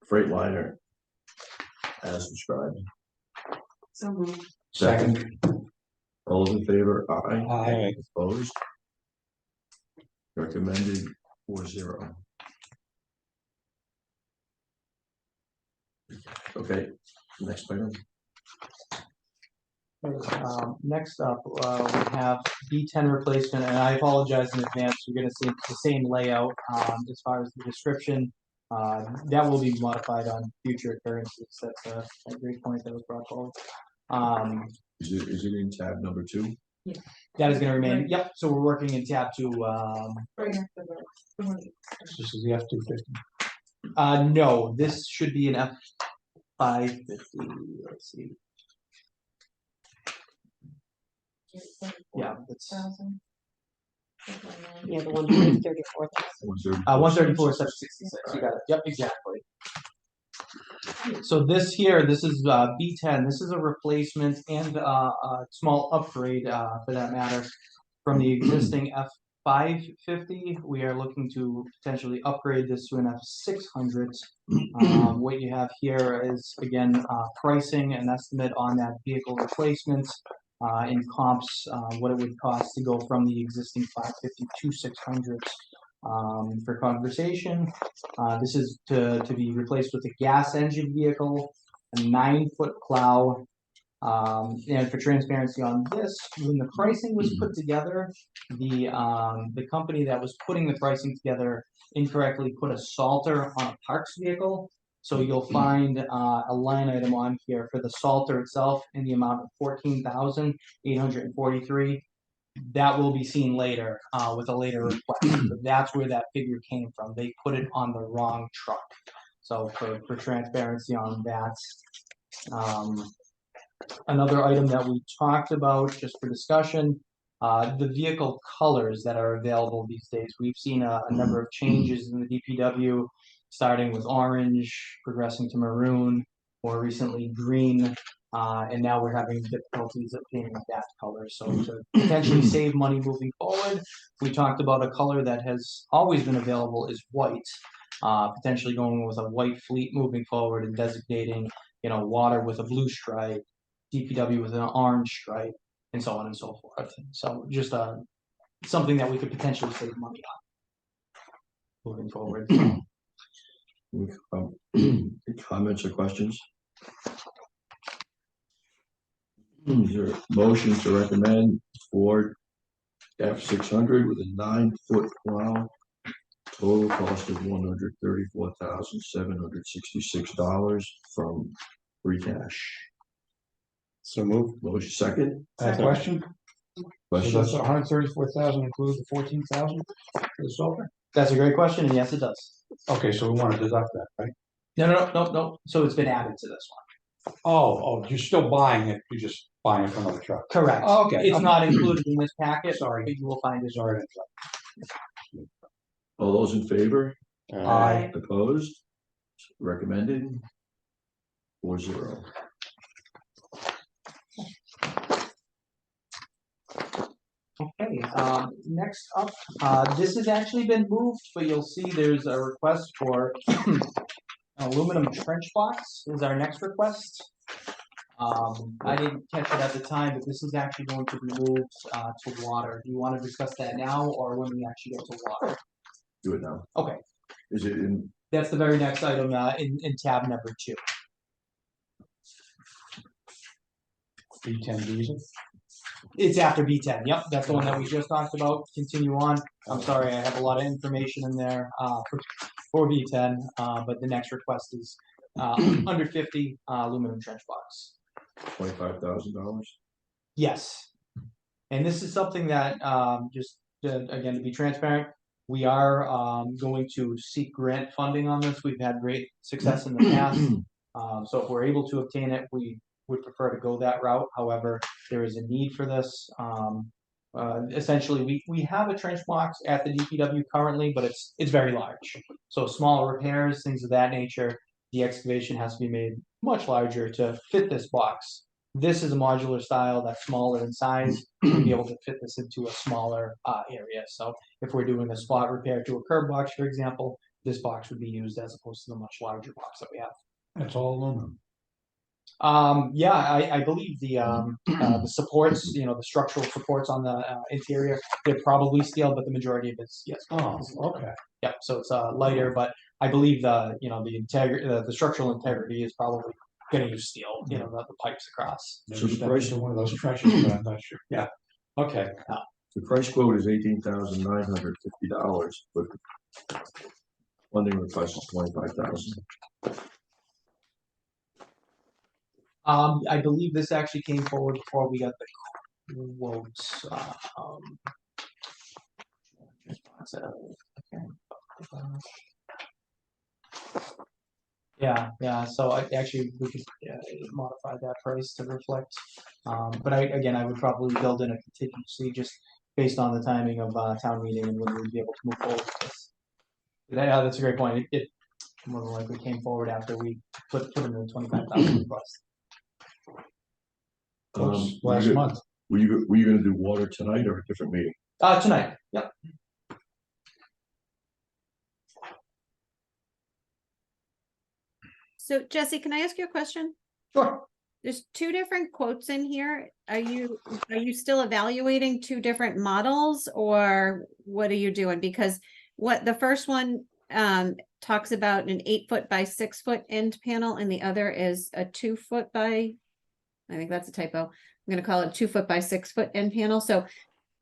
Freightliner as described. So moved. Second. All those in favor? Aye. Aye. Opposed? Recommended 4-0. Okay, next item. Next up, we have B10 replacement, and I apologize in advance. You're going to see the same layout as far as the description. That will be modified on future occurrences. That's a great point that was brought forward. Is it in tab number 2? That is gonna remain, Right. yep, so we're working in tab 2, Right after the- This is the F-250. no, this should be an F-550, let's see, yeah, it's, 1,000. Yeah, the 134. 134, 766, you got it, yep, exactly. So this here, this is, B10, this is a replacement and, a small upgrade, for that matter, from the existing F-550. We are looking to potentially upgrade this to an F-600. What you have here is, again, pricing, an estimate on that vehicle replacement, in comps, what it would cost to go from the existing 550 to 600. For conversation, this is to be replaced with a gas engine vehicle, a 9-foot plow. And for transparency on this, when the pricing was put together, the company that was putting the pricing together incorrectly put a salter on a parks vehicle. So you'll find a line item on here for the salter itself in the amount of $14,843. That will be seen later with a later request. But that's where that figure came from. They put it on the wrong truck. So for transparency on that. Another item that we talked about just for discussion, the vehicle colors that are available these days. We've seen a number of changes in the DPW, starting with orange, progressing to maroon, more recently green, and now we're having difficulties obtaining that color. So to potentially save money moving forward, we talked about a color that has always been available is white, potentially going with a white fleet moving forward and designating, water with a blue stripe, DPW with an orange stripe, and so on and so forth. So just something that we could potentially save money on moving forward. Comments or questions? Is there a motion to recommend Ford F-600 with a 9-foot plow, total cost of $134,766 from free cash? So move. Motion second. Question? So Questions? does 134,000 include the 14,000 for the salter? That's a great question, and yes, it does. Okay, so we want to deduct that, right? No. So it's been added to this one. Oh, you're still buying it, you're just buying it from another truck. Correct. Oh, okay. It's not included in this packet. Sorry. But you will find it. Sorry. All those in favor? Aye. Opposed? Recommended? 4-0. Okay, next up, this has actually been moved, but you'll see there's a request for an aluminum trench box is our next request. I didn't catch it at the time, but this is actually going to be moved to water. Do you want to discuss that now or when we actually get to water? Do it now. Okay, Is it in? that's the very next item in tab number 2. B10 diesel. It's after B10. Yep, that's the one that we just talked about. Continue on. I'm sorry, I have a lot of information in there for B10, but the next request is under 50 aluminum trench box. $25,000. Yes, and this is something that just again to be transparent, we are going to seek grant funding on this. We've had great success in the past, so if we're able to obtain it, we would prefer to go that route. However, there is a need for this. Essentially, we have a trench box at the DPW currently, but it's very large. So small repairs, things of that nature, the excavation has to be made much larger to fit this box. This is a modular style that's smaller in size. We'll be able to fit this into a smaller area. So if we're doing a spot repair to a curb box, for example, this box would be used as opposed to the much larger box that we have. That's all aluminum. Yeah, I believe the supports, the structural supports on the interior, they're probably steel, but the majority of it's yes. Oh, okay. Yeah, so it's lighter, but I believe the structural integrity is probably going to use steel. The pipes across. So the Never price- stepped into one of those trenches, but I'm not sure. Yeah. Okay. The price quote is $18,950, but funding request is 25,000. I believe this actually came forward before we got the quotes. Okay. Yeah, so actually, we could modify that price to reflect, but again, I would probably build in a contingency just based on the timing of, town meeting and when we'd be able to move forward with this. Yeah, that's a great point, it more than likely came forward after we put in the 25,000 request. Last month. Were you gonna do water tonight or a different meeting? Tonight, yep. So Jesse, can I ask you a question? Sure. There's two different quotes in here. Are you still evaluating two different models or what are you doing? Because what the first one talks about an 8-foot by 6-foot end panel and the other is a 2-foot by, I think that's a typo. I'm gonna call it 2-foot by 6-foot end panel. So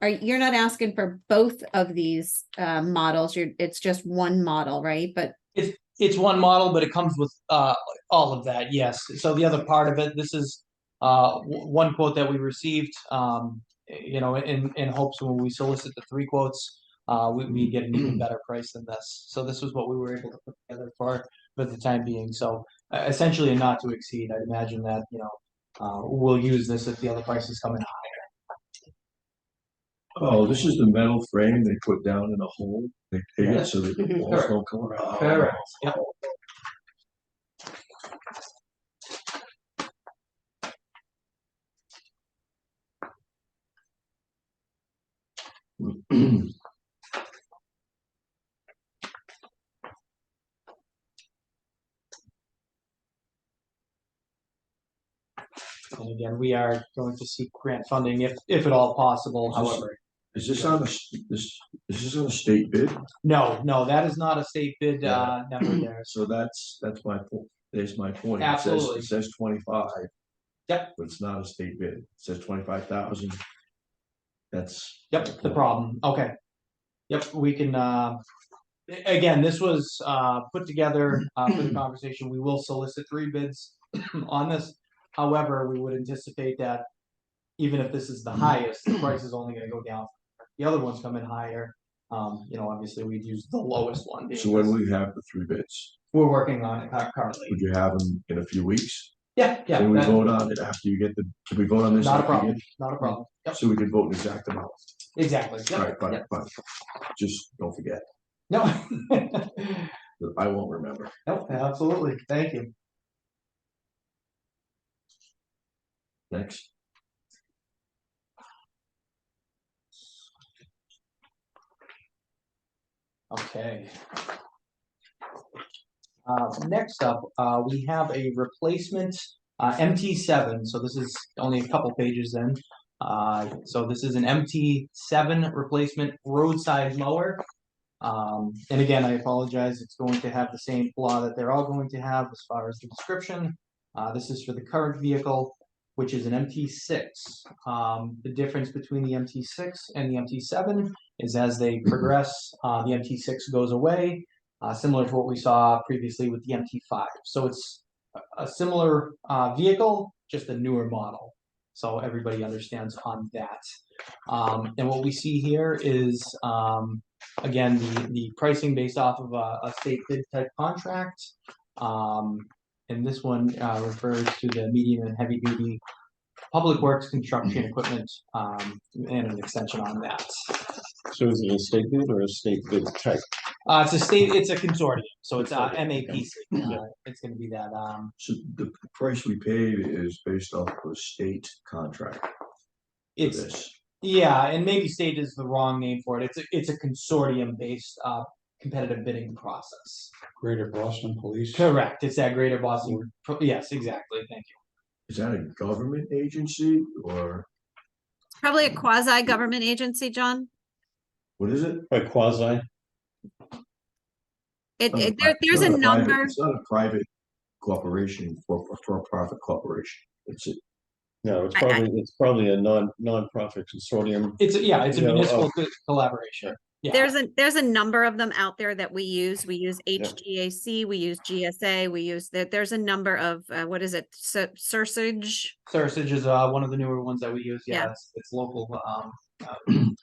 you're not asking for both of these models, it's just one model, right? But It's one model, but it comes with all of that, yes. So the other part of it, this is one quote that we received, in hopes when we solicit the 3 quotes, we get an even better price than this. So this was what we were able to put together for the time being. So essentially a not to exceed. I'd imagine that, we'll use this if the other prices come in higher. Oh, this is the metal frame they put down in a hole. They pig it so that the walls don't come around. Correct. Yep. And again, we are going to seek grant funding if at all possible, however. Is this on is this on a state bid? No, that is not a state bid number there. So that's my point. There's my point. Absolutely. It says 25. Yep. But it's not a state bid. It says 25,000. That's. Yep, the problem. Okay. Yep, we can, again, this was put together for the conversation. We will solicit 3 bids on this. However, we would anticipate that even if this is the highest, the price is only gonna go down. The other ones come in higher. Obviously we'd use the lowest one. So when we have the 3 bids, We're working on it currently. would you have them in a few weeks? Yeah. Can we that- vote on it after you get can we vote on this? Not a after you problem, get- not a problem. Yep, So we can vote an exact amount. exactly. Yep, All right, fine, yep. fine. Just don't forget. No. I won't remember. Nope, absolutely. Thank you. Next. Okay. Next up, we have a replacement MT7. So this is only a couple pages in. So this is an MT7 replacement roadside mower. And again, I apologize. It's going to have the same flaw that they're all going to have as far as the description. This is for the current vehicle, which is an MT6. The difference between the MT6 and the MT7 is as they progress, the MT6 goes away, similar to what we saw previously with the MT5. So it's a similar vehicle, just a newer model. So everybody understands on that. And what we see here is, again, the pricing based off of a state bid type contract. And this one refers to the medium and heavy duty public works construction equipment, and an extension on that. So is it a state bid or a state bid type? It's a consortium, so it's MAPC. It's gonna be that, So the price we paid is based off of a state contract. for it's, this. yeah, and maybe state is the wrong name for it. It's a consortium based, competitive bidding process. Greater Boston Police. Correct, it's that Greater Boston, yes, exactly, thank you. Is that a government agency or Probably a quasi-government agency, John. what is it? By quasi? There's It's a not private- number. It's not a private corporation for a profit corporation. It's a No, it's I- probably a non-profit consortium. It's a Yeah, municipal collaboration. Yeah, there's a number of them out there that we use. We use HGAC, we use GSA, we use there's a number of, what is it? Sursage. Sursage is one of the newer ones that we use. Yeah. Yeah, it's local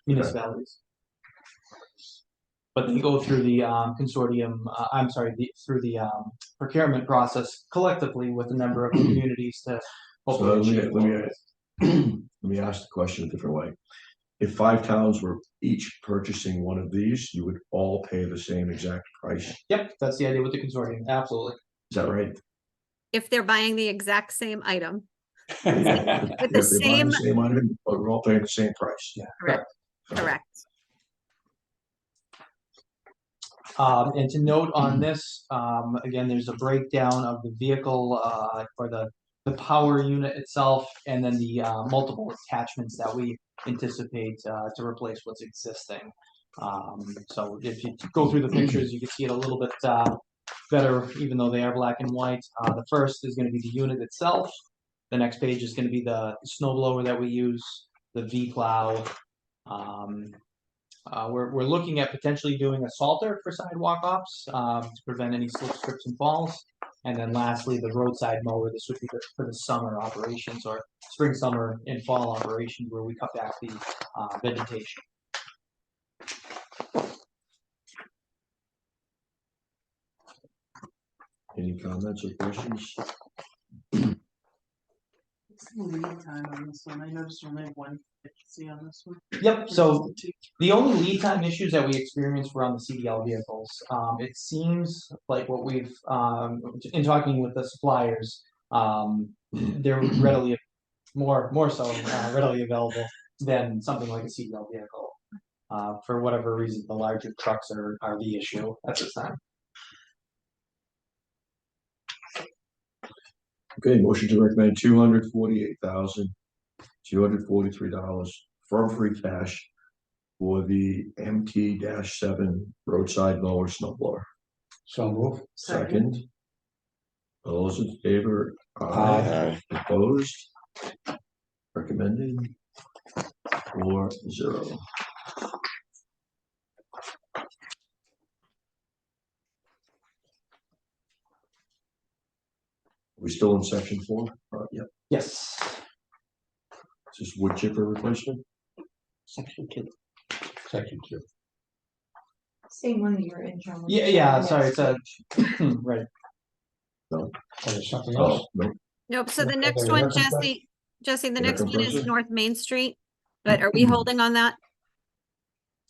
municipalities. But they go through the consortium, through the procurement process collectively with a number of communities to So hopefully let achieve. me let me ask the question a different way. If 5 towns were each purchasing one of these, you would all pay the same exact price. Yep, that's the idea with the consortium, absolutely. Is that right? If they're buying the exact same item with If the they're buying same, the same item, but we're all paying the same price. Yeah. correct. And to note on this, again, there's a breakdown of the vehicle, or the power unit itself, and then the multiple attachments that we anticipate to replace what's existing. So if you go through the pictures, you can see it a little bit better, even though they are black and white. The first is going to be the unit itself. The next page is going to be the snow blower that we use, the V plow. We're looking at potentially doing a salter for sidewalk ops to prevent any slip, trips, and falls. And then lastly, the roadside mower. This would be for the summer operations, or spring, summer, and fall operations, where we cut back the vegetation. Any comments or questions? What's the lead time on this one? I noticed only one vacancy on this one. Yep, so the only lead time issues that we experienced were on the CDL vehicles. It seems like what we've, in talking with the suppliers, they're readily, more so readily available than something like a CDL vehicle. For whatever reason, the larger trucks are the issue at this time. Okay, motion to recommend $248,243 from free cash for the MT-7 roadside mower snow blower. So move. Second. All those in favor? Aye. Opposed? Recommended 4-0. We still in section 4? Yep. Yes. Is this wood chipper replacement? Section 2. Section 2. Same one that you're in, John. Yeah, sorry, it's a, right. No. Oh, there's something else. Oh, no. Nope, so the Okay, next the one, air compressor? Jesse, the Air next one is compressor? North Main Street. But are we holding on that?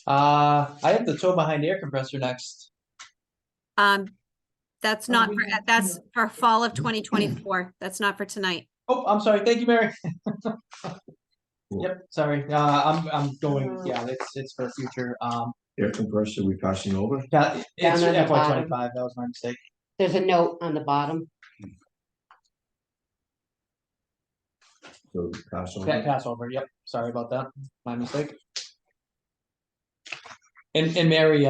I have the tow behind air compressor next. That's not for, that's for fall of 2024. That's not for tonight. Oh, I'm sorry. Thank you, Mary. Yep, sorry. I'm going, yeah, it's for future. Air compressor we passing over? Yeah, it's Down on the FY25. That was my mistake. There's a note on the bottom. So pass over. Pass over. Yep. Sorry about that. My mistake. And Mary,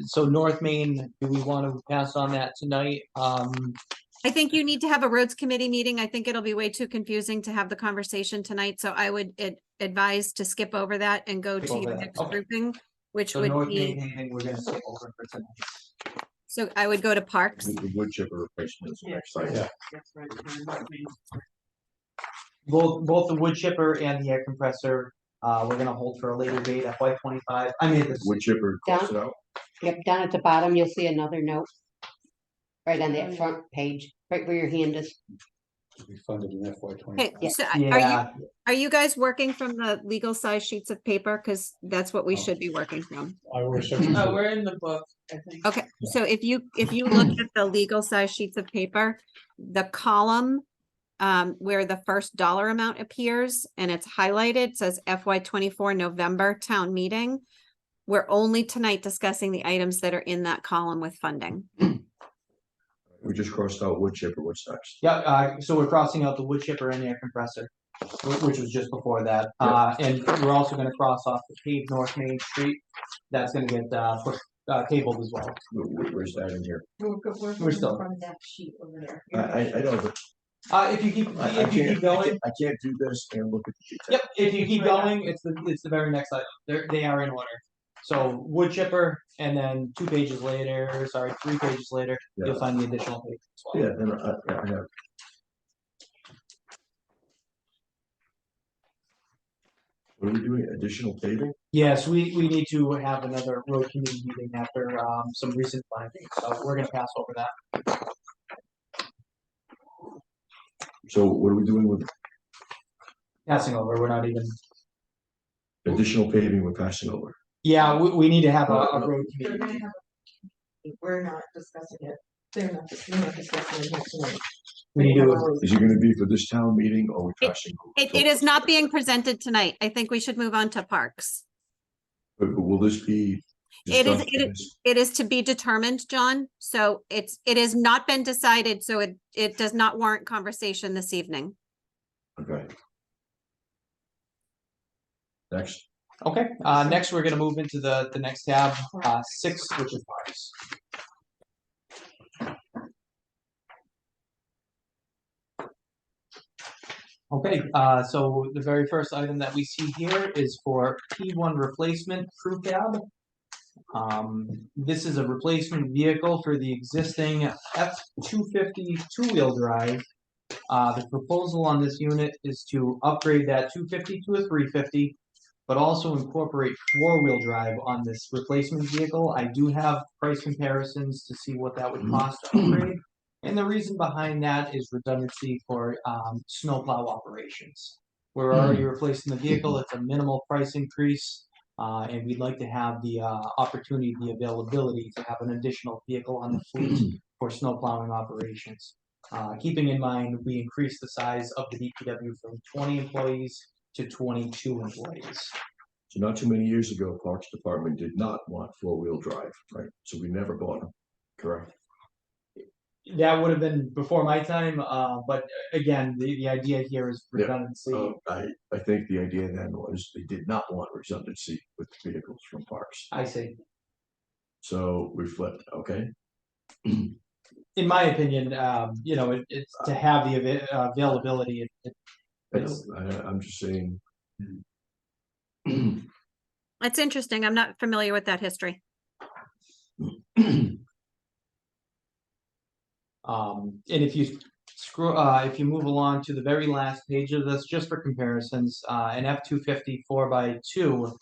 so North Main, do we want to pass on that tonight? I think you need to have a roads committee meeting. I think it'll be way too confusing to have the conversation tonight. So I would advise to skip over that and go Skip to over your that. next Okay. grouping, which So would North Main be, paving, we're gonna skip over for tonight. so I would go to Parks. The wood chipper replacement is the next item. Yeah. That's right. North Main. Both the wood chipper and the air compressor, we're gonna hold for a later date, FY25. I mean, this, Wood chipper, cross it out. Yep, down at the bottom, you'll see another note. Right on that front page, right where your hand is. To be funded in FY25. Okay, Yeah. so yeah, are you guys working from the legal size sheets of paper? Because that's what we Oh. should be working from. I was section Oh, 2. we're in the book, I think. Okay, so if you look at the legal size sheets of paper, the column where the first dollar amount appears and it's highlighted, says FY24 November town meeting. We're only tonight discussing the items that are in that column with funding. We just crossed out wood chipper. What's next? yeah, so we're crossing out the wood chipper and the air compressor, which was just before that. Yeah. And we're also gonna cross off the paved North Main Street. That's gonna get tabled as well. Where's that in here? We're still- From that sheet over there. I know, but If you keep I keep going, I can't do this and look at the sheet. yep, if you keep going, it's the very next item. They are in order. So wood chipper, and then 3 pages later, Yeah. you'll find the additional page as well. Yeah, then I have. What are we doing? Additional paving? Yes, we need to have another road committee meeting after some recent findings, so we're gonna pass over that. So what are we doing with Passing over, we're not even, additional paving we're passing over? yeah, we need to have a road They're committee. gonna have, we're not discussing it, we're not discussing it next tonight. We need to, Is it gonna be for this town meeting or are we passing? over? It is not being presented tonight. I think we should move on to parks. But will this be? It is, discussed in this? it is to be determined, John. So it has not been decided, so it does not warrant conversation this evening. Okay. Next, okay, next we're gonna move into the next tab, 6, which is parks. Okay, so the very first item that we see here is for P1 replacement crew cab. This is a replacement vehicle for the existing F-250 two-wheel drive. The proposal on this unit is to upgrade that 250 to a 350, but also incorporate 4-wheel drive on this replacement vehicle. I do have price comparisons to see what that would cost to upgrade. And the reason behind that is redundancy for snowplow operations. We're already replacing the vehicle, it's a minimal price increase. And we'd like to have the opportunity, the availability to have an additional vehicle on the fleet for snowplowing operations. Keeping in mind, we increased the size of the DPW from 20 employees to 22 employees. so not too many years ago, Parks Department did not want 4-wheel drive, right? So we never bought them, correct? That would have been before my time, but again, the idea here is Yeah. redundancy. I think the idea then was they did not want redundancy with vehicles from Parks. I see. So we flipped, okay? In my opinion, it's to have the availability. I'm just saying. That's interesting. I'm not familiar with that history. And if you scroll, if you move along to the very last page of this, just for comparisons, an F-250 4x2,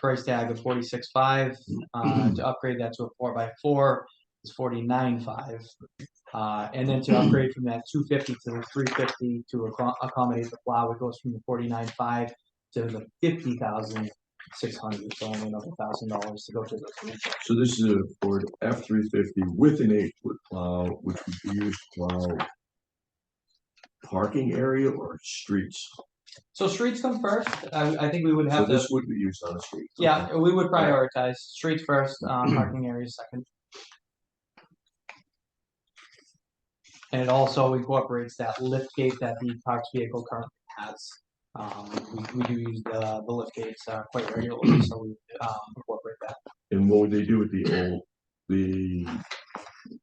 price tag of $46,500. To upgrade that to a 4x4 is $49,500. And then to upgrade from that 250 to the 350 to accommodate the plow, it goes from the $49,500 to the $50,600. So only another $1,000 to go to the. So this is a Ford F-350 with an 8-foot plow, which would be used to plow parking area or streets. So streets come first. I think we would So have to. this would be used on the street. Yeah, we would prioritize streets first, parking areas second. And it also incorporates that lift gate that the parks vehicle currently has. We do use the lift gates quite regularly, so we incorporate that. And what would they do with the vehicles being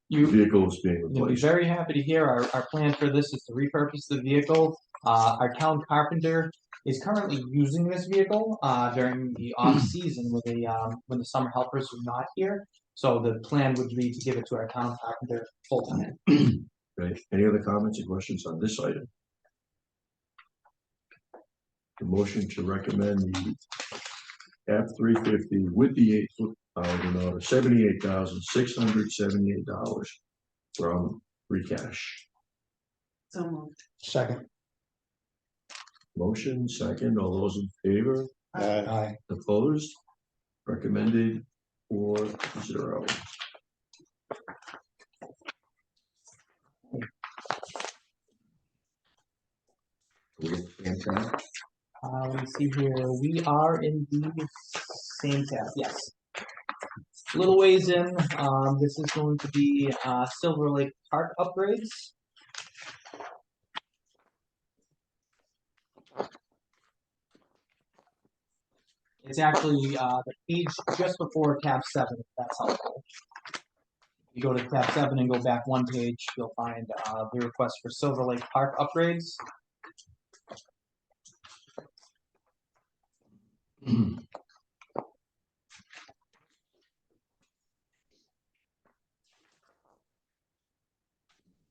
You'll be replaced? very happy to hear our plan for this is to repurpose the vehicle. Our town carpenter is currently using this vehicle during the off season when the summer helpers are not here. So the plan would be to give it to our town carpenter full time. Okay, any other comments or questions on this item? The motion to recommend the F-350 with the 8-foot order, $78,678 from free cash. So moved. Second. Motion second, all those in favor, Aye. opposed, recommended 4-0. Fantastic. Let me see here. We are in the same tab. Yes. Little ways in. This is going to be Silver Lake Park upgrades. It's actually the page just before tab 7, if that's helpful. You go to tab 7 and go back one page, you'll find the request for Silver Lake Park upgrades.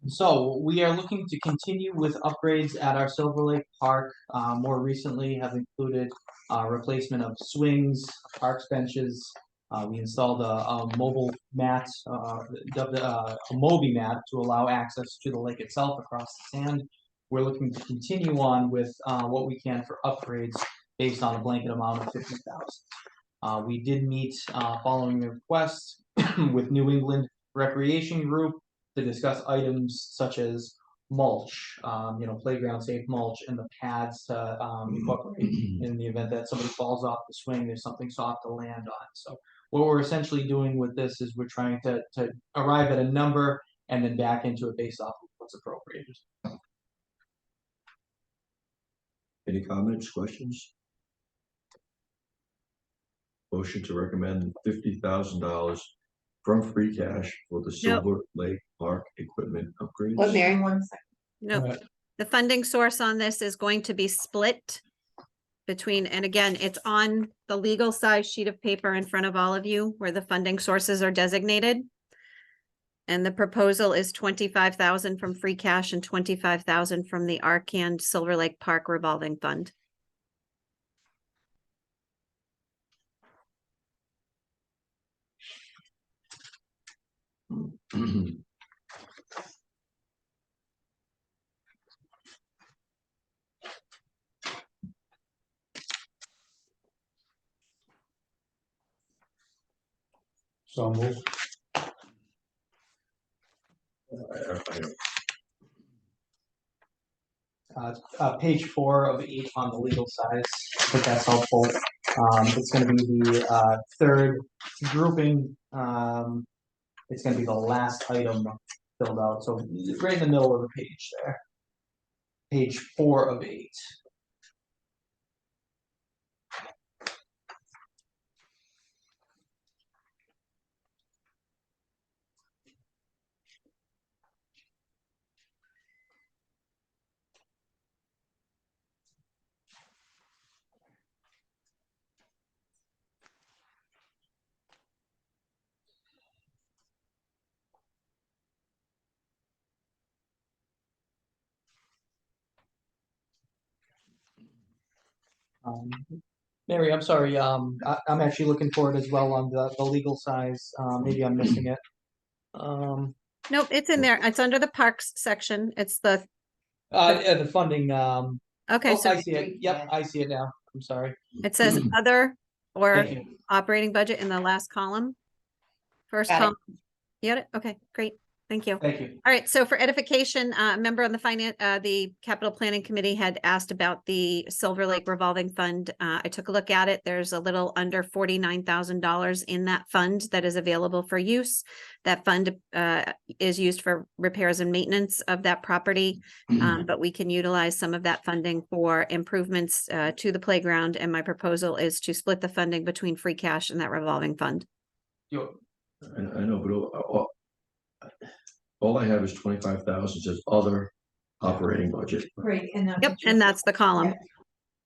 So we are looking to continue with upgrades at our Silver Lake Park. More recently have included replacement of swings, parks benches. We installed a mobile mat, a Moby mat to allow access to the lake itself across the sand. We're looking to continue on with what we can for upgrades based on a blanket amount of 50,000. We did meet following the request with New England Recreation Group to discuss items such as mulch, playground safe mulch and the pads to incorporate in the event that somebody falls off the swing, there's something soft to land on. So what we're essentially doing with this is we're trying to arrive at a number and then back into it based off of what's appropriated. Any comments, questions? Motion to recommend $50,000 from free cash for the Silver Lake Park equipment upgrades. What, Mary? 1 second. No, the funding source on this is going to be split between, and again, it's on the legal size sheet of paper in front of all of you where the funding sources are designated. And the proposal is 25,000 from free cash and 25,000 from the Arcand Silver Lake Park revolving fund. So move. Page 4 of 8 on the legal size, I think that's helpful. It's going to be the third grouping. It's going to be the last item filled out, so right in the middle of the page there. Page 4 of 8. Mary, I'm sorry. I'm actually looking for it as well on the legal size. Maybe I'm missing it. Nope, it's in there. It's under the parks section. It's the, The funding. okay, Oh, so I see it. Yep, I see it now. I'm sorry. it says other or Thank you. operating budget in the last column. First Got it. column. You got it? Okay, great. Thank you. Thank you. All right, so for edification, a member on the capital planning committee had asked about the Silver Lake revolving fund. I took a look at it. There's a little under $49,000 in that fund that is available for use. That fund is used for repairs and maintenance of that property, but we can utilize some of that funding for improvements to the playground. And my proposal is to split the funding between free cash and that revolving fund. I know, but all I have is 25,000 says other operating budget. Right, and that's. Yep, what you- and that's the column.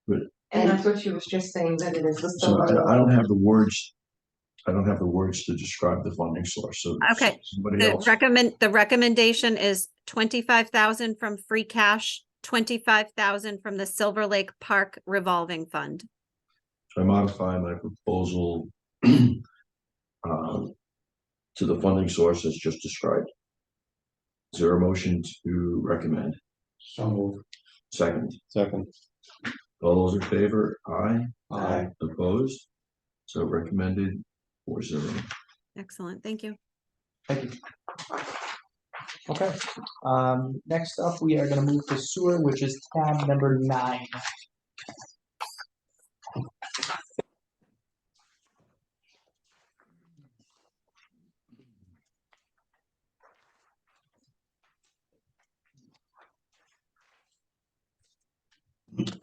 And that's what she was just saying, that it is the So I don't have the words. I don't have the words to describe the funding source, so. Okay. Somebody The else. the recommendation is 25,000 from free cash, 25,000 from the Silver Lake Park revolving fund. So I modify my proposal to the funding source as just described. Is there a motion to recommend? So move. Second, Second. all those in favor? Aye. Aye. Opposed? So recommended 4-0. Excellent, thank you. Thank you. Okay. Next up, we are going to move to sewer, which is tab number 9.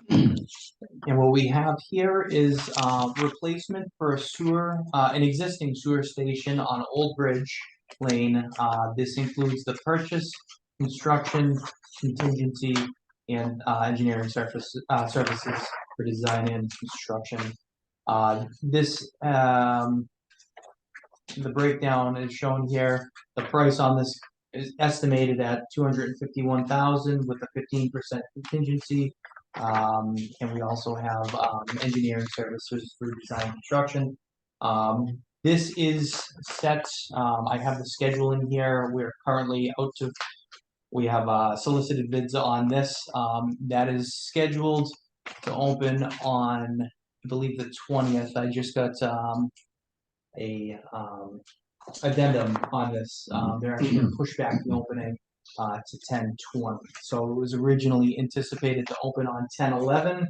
And what we have here is replacement for a sewer, an existing sewer station on Old Bridge Lane. This includes the purchase, construction, contingency, and engineering services for design and construction. The breakdown is shown here. The price on this is estimated at 251,000 with a 15% contingency. And we also have engineering services for design construction. This is set. I have the schedule in here. We're currently out to. We have solicited bids on this. That is scheduled to open on, I believe, the 20th. I just got a addendum on this. They're actually going to push back the opening to 10/20. So it was originally anticipated to open on 10/11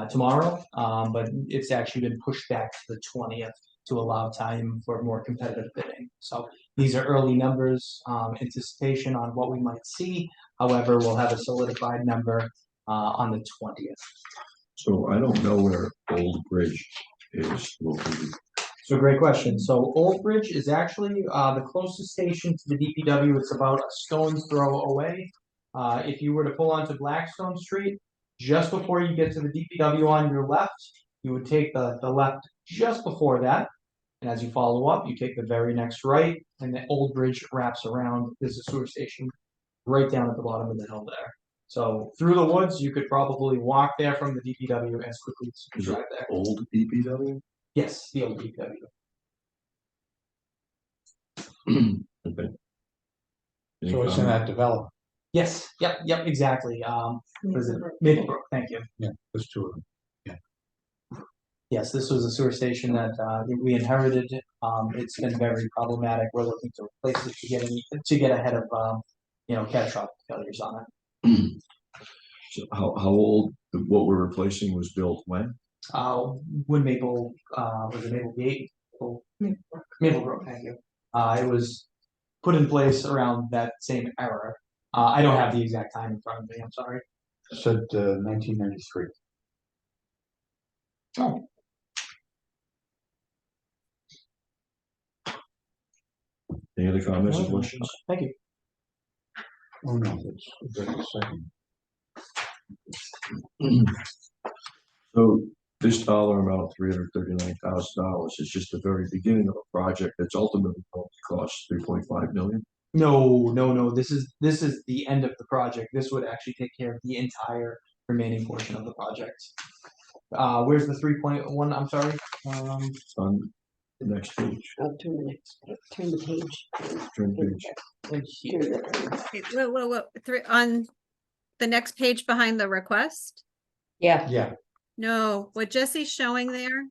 tomorrow, but it's actually been pushed back to the 20th to allow time for more competitive bidding. So these are early numbers, anticipation on what we might see. However, we'll have a solidified number on the 20th. So I don't know where Old Bridge is located. So great question. So Old Bridge is actually the closest station to the DPW. It's about a stone's throw away. If you were to pull onto Blackstone Street, just before you get to the DPW on your left, you would take the left just before that. And as you follow up, you take the very next right, and the Old Bridge wraps around. There's a sewer station right down at the bottom of the hill there. So through the woods, you could probably walk there from the DPW as quickly as you Is can it drive there. Old DPW? Yes, the old DPW. Okay. Any So it's in comment? that development. Yes, yep, exactly. Was it Maplebrook? Thank you. Yeah, there's two of them. Yes, this was a sewer station that we inherited. It's been very problematic. We're looking to replace it to get ahead of catastrophic failures on it. So how old, what we're replacing was built when? When Maple was it Maple Gate? Oh, Maplebrook, thank you. It was put in place around that same era. I don't have the exact time in front of me. I'm sorry. Said 1993. Oh. Any other comments or questions? Thank you. Oh, no, that's the second. So this dollar amount, $339,000, is just the very beginning of a project that's ultimately going to cost 3.5 million. No. This is the end of the project. This would actually take care of the entire remaining portion of the project. Where's the 3.1? I'm sorry. On the next page. Turn the page. Turn page. Okay, whoa. On the next page behind the request? Yeah, Yeah, No, what Jesse's showing there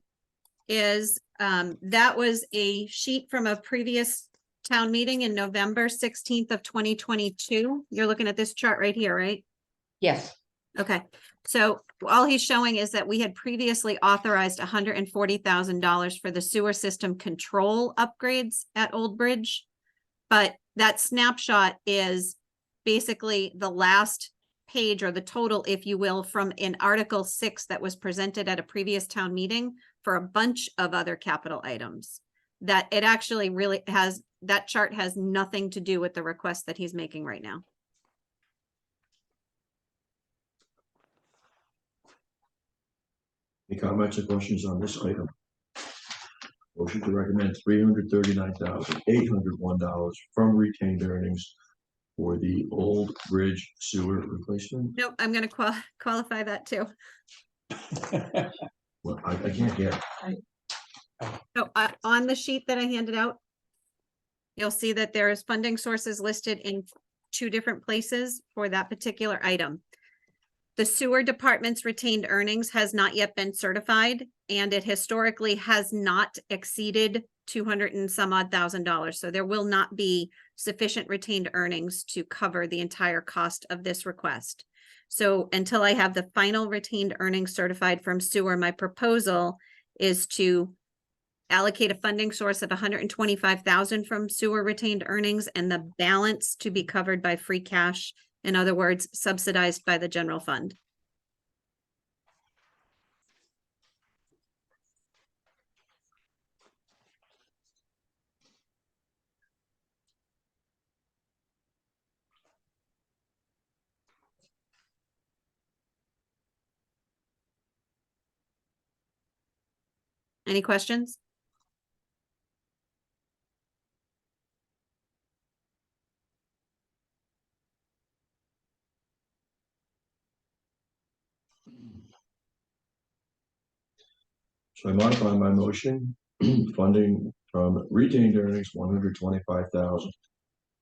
is, that was a sheet from a previous town meeting in November 16th of 2022. You're looking at this chart right here, right? yes, Okay, so all he's showing is that we had previously authorized $140,000 for the sewer system control upgrades at Old Bridge. But that snapshot is basically the last page, or the total, if you will, from an Article 6 that was presented at a previous town meeting for a bunch of other capital items. That it actually really has, that chart has nothing to do with the request that he's making right now. Any comments or questions on this item? Motion to recommend $339,801 from retained earnings for the Old Bridge sewer replacement. Nope, I'm gonna qualify that too. Well, I can't get it. So on the sheet that I handed out, you'll see that there is funding sources listed in 2 different places for that particular item. The sewer department's retained earnings has not yet been certified, and it historically has not exceeded 200 and some odd $1,000. So there will not be sufficient retained earnings to cover the entire cost of this request. So until I have the final retained earnings certified from sewer, my proposal is to allocate a funding source of 125,000 from sewer retained earnings, and the balance to be covered by free cash. In other words, subsidized by the general fund. Any questions? So I modify my motion, funding from retained earnings, $125,000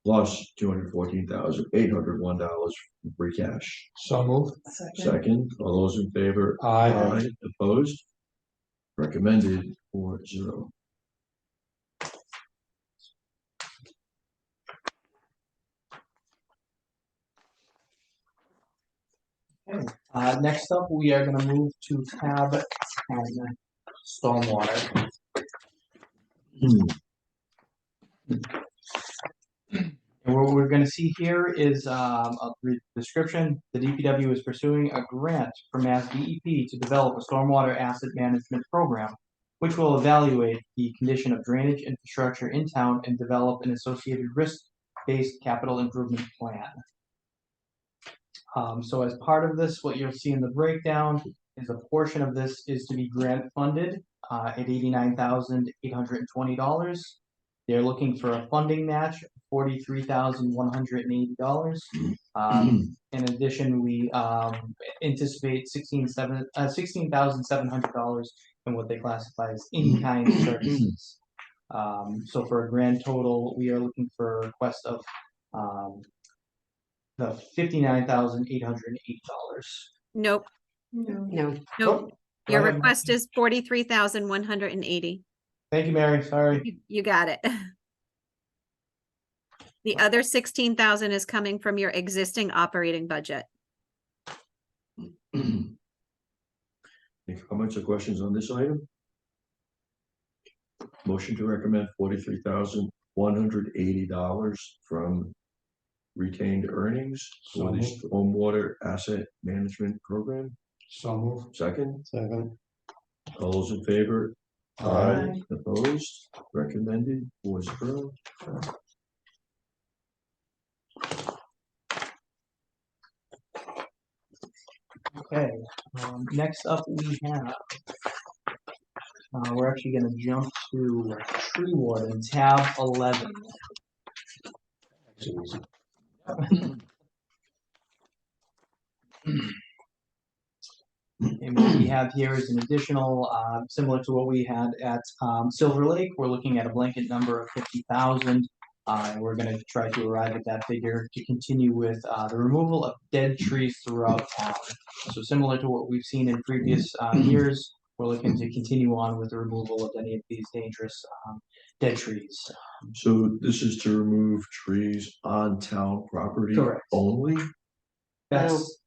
plus $214,801 free cash. So moved. Second, all those in favor? Aye. Opposed? Recommended 4-0. Next up, we are gonna move to tab 10, stormwater. And what we're gonna see here is a brief description. The DPW is pursuing a grant from Mass DEP to develop a stormwater asset management program, which will evaluate the condition of drainage infrastructure in town and develop an associated risk-based capital improvement plan. So as part of this, what you'll see in the breakdown is a portion of this is to be grant funded at $89,820. They're looking for a funding match of $43,180. In addition, we anticipate $16,700 in what they classify as in-kind services. So for a grand total, we are looking for a request of the $59,880. Nope, No, nope. Do Your I have a request is 43,180. Thank you, Mary, sorry. You got it. The other 16,000 is coming from your existing operating budget. Any comments or questions on this item? Motion to recommend $43,180 from retained earnings for the stormwater asset management program. So moved. Second, Second. all those in favor? Aye. Opposed? Recommended 4-0. Okay, next up we have, we're actually gonna jump to tree warden, tab 11. And what we have here is an additional, similar to what we had at Silver Lake, we're looking at a blanket number of 50,000. And we're gonna try to arrive at that figure to continue with the removal of dead trees throughout town. So similar to what we've seen in previous years, we're looking to continue on with the removal of any of these dangerous dead trees. So this is to remove trees on town property Correct. only? That's,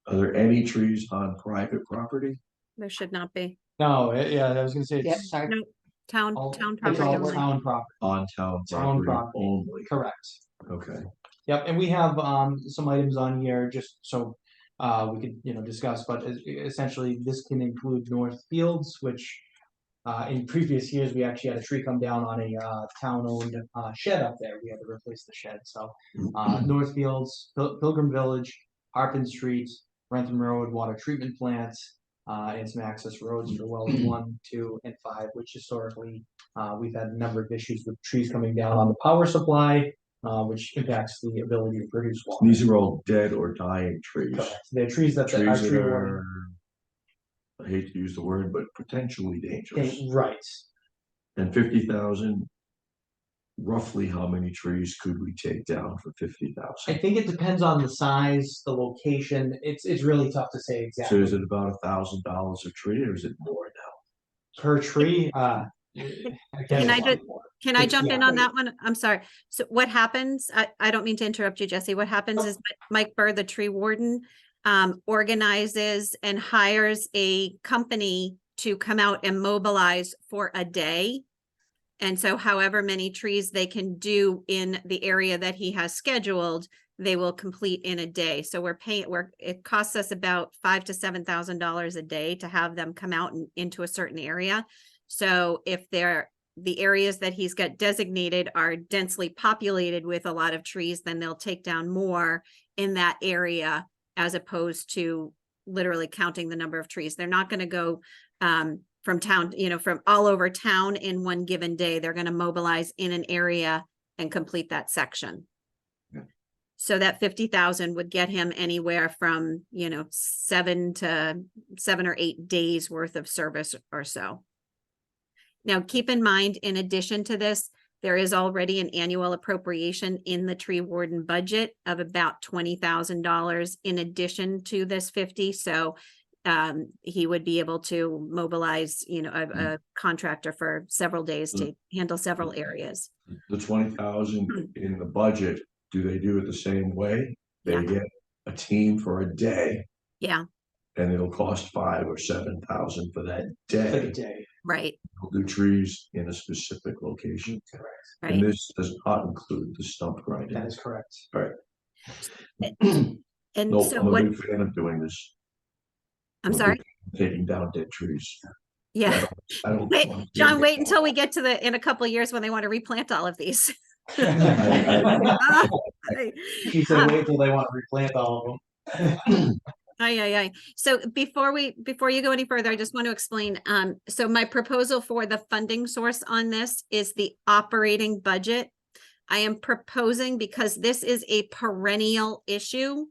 Are there any trees on private property? There should not be. no, yeah, I was gonna say yeah, it's sorry. No, town all property all only. town property, On town Town property property. only? correct. Okay. Yep, and we have some items on here just so we could discuss, but essentially this can include North Fields, which in previous years we actually had a tree come down on a town-owned shed up there. We had to replace the shed. So North Fields, Pilgrim Village, Harpin Street, Rentham Road, water treatment plants, and some access roads for wells 1, 2, and 5, which historically we've had a number of issues with trees coming down on the power supply. Which impacts the ability to produce water. These are all dead or dying trees. Correct. They're trees that are Trees that tree are, I hate to use the word, but potentially dangerous. warning. Right. And 50,000, roughly how many trees could we take down for I 50,000? think it depends on the size, the location. It's really tough to say So exactly. is it about $1,000 a tree or is it more now? Per tree. Can I jump in Yeah. on that one? I'm sorry. So what happens, I don't mean to interrupt you, Jesse. What happens is Mike Burr, the tree warden, organizes and hires a company to come out and mobilize for a day. And so however many trees they can do in the area that he has scheduled, they will complete in a day. So it costs us about $5,000 to $7,000 a day to have them come out into a certain area. So if the areas that he's got designated are densely populated with a lot of trees, then they'll take down more in that area as opposed to literally counting the number of trees. They're not going to go from town, from all over town in one given day. They're going to mobilize in an area and complete that section. Yeah. So that 50,000 would get him anywhere from, 7 or 8 days worth of service or so. Now, keep in mind, in addition to this, there is already an annual appropriation in the tree warden budget of about $20,000 in addition to this 50. So he would be able to mobilize, a contractor for several days to handle several areas. The 20,000 in the budget, do they do it the same way? They Yeah. get a team for a day Yeah, and it'll cost 5,000 or 7,000 for that For the day. day. right, We'll do trees in a specific location. And right. this does not include the stump grinding. That is correct. And No, so I'm a what, big fan of doing this. I'm a sorry? big fan of Taking down dead trees. Yeah. I don't. Wait, want to John, get- wait until we get to in a couple of years when they want to replant all of these. She said, wait till they want to replant all of them. Aye. So before you go any further, I just want to explain, so my proposal for the funding source on this is the operating budget. I am proposing, because this is a perennial issue,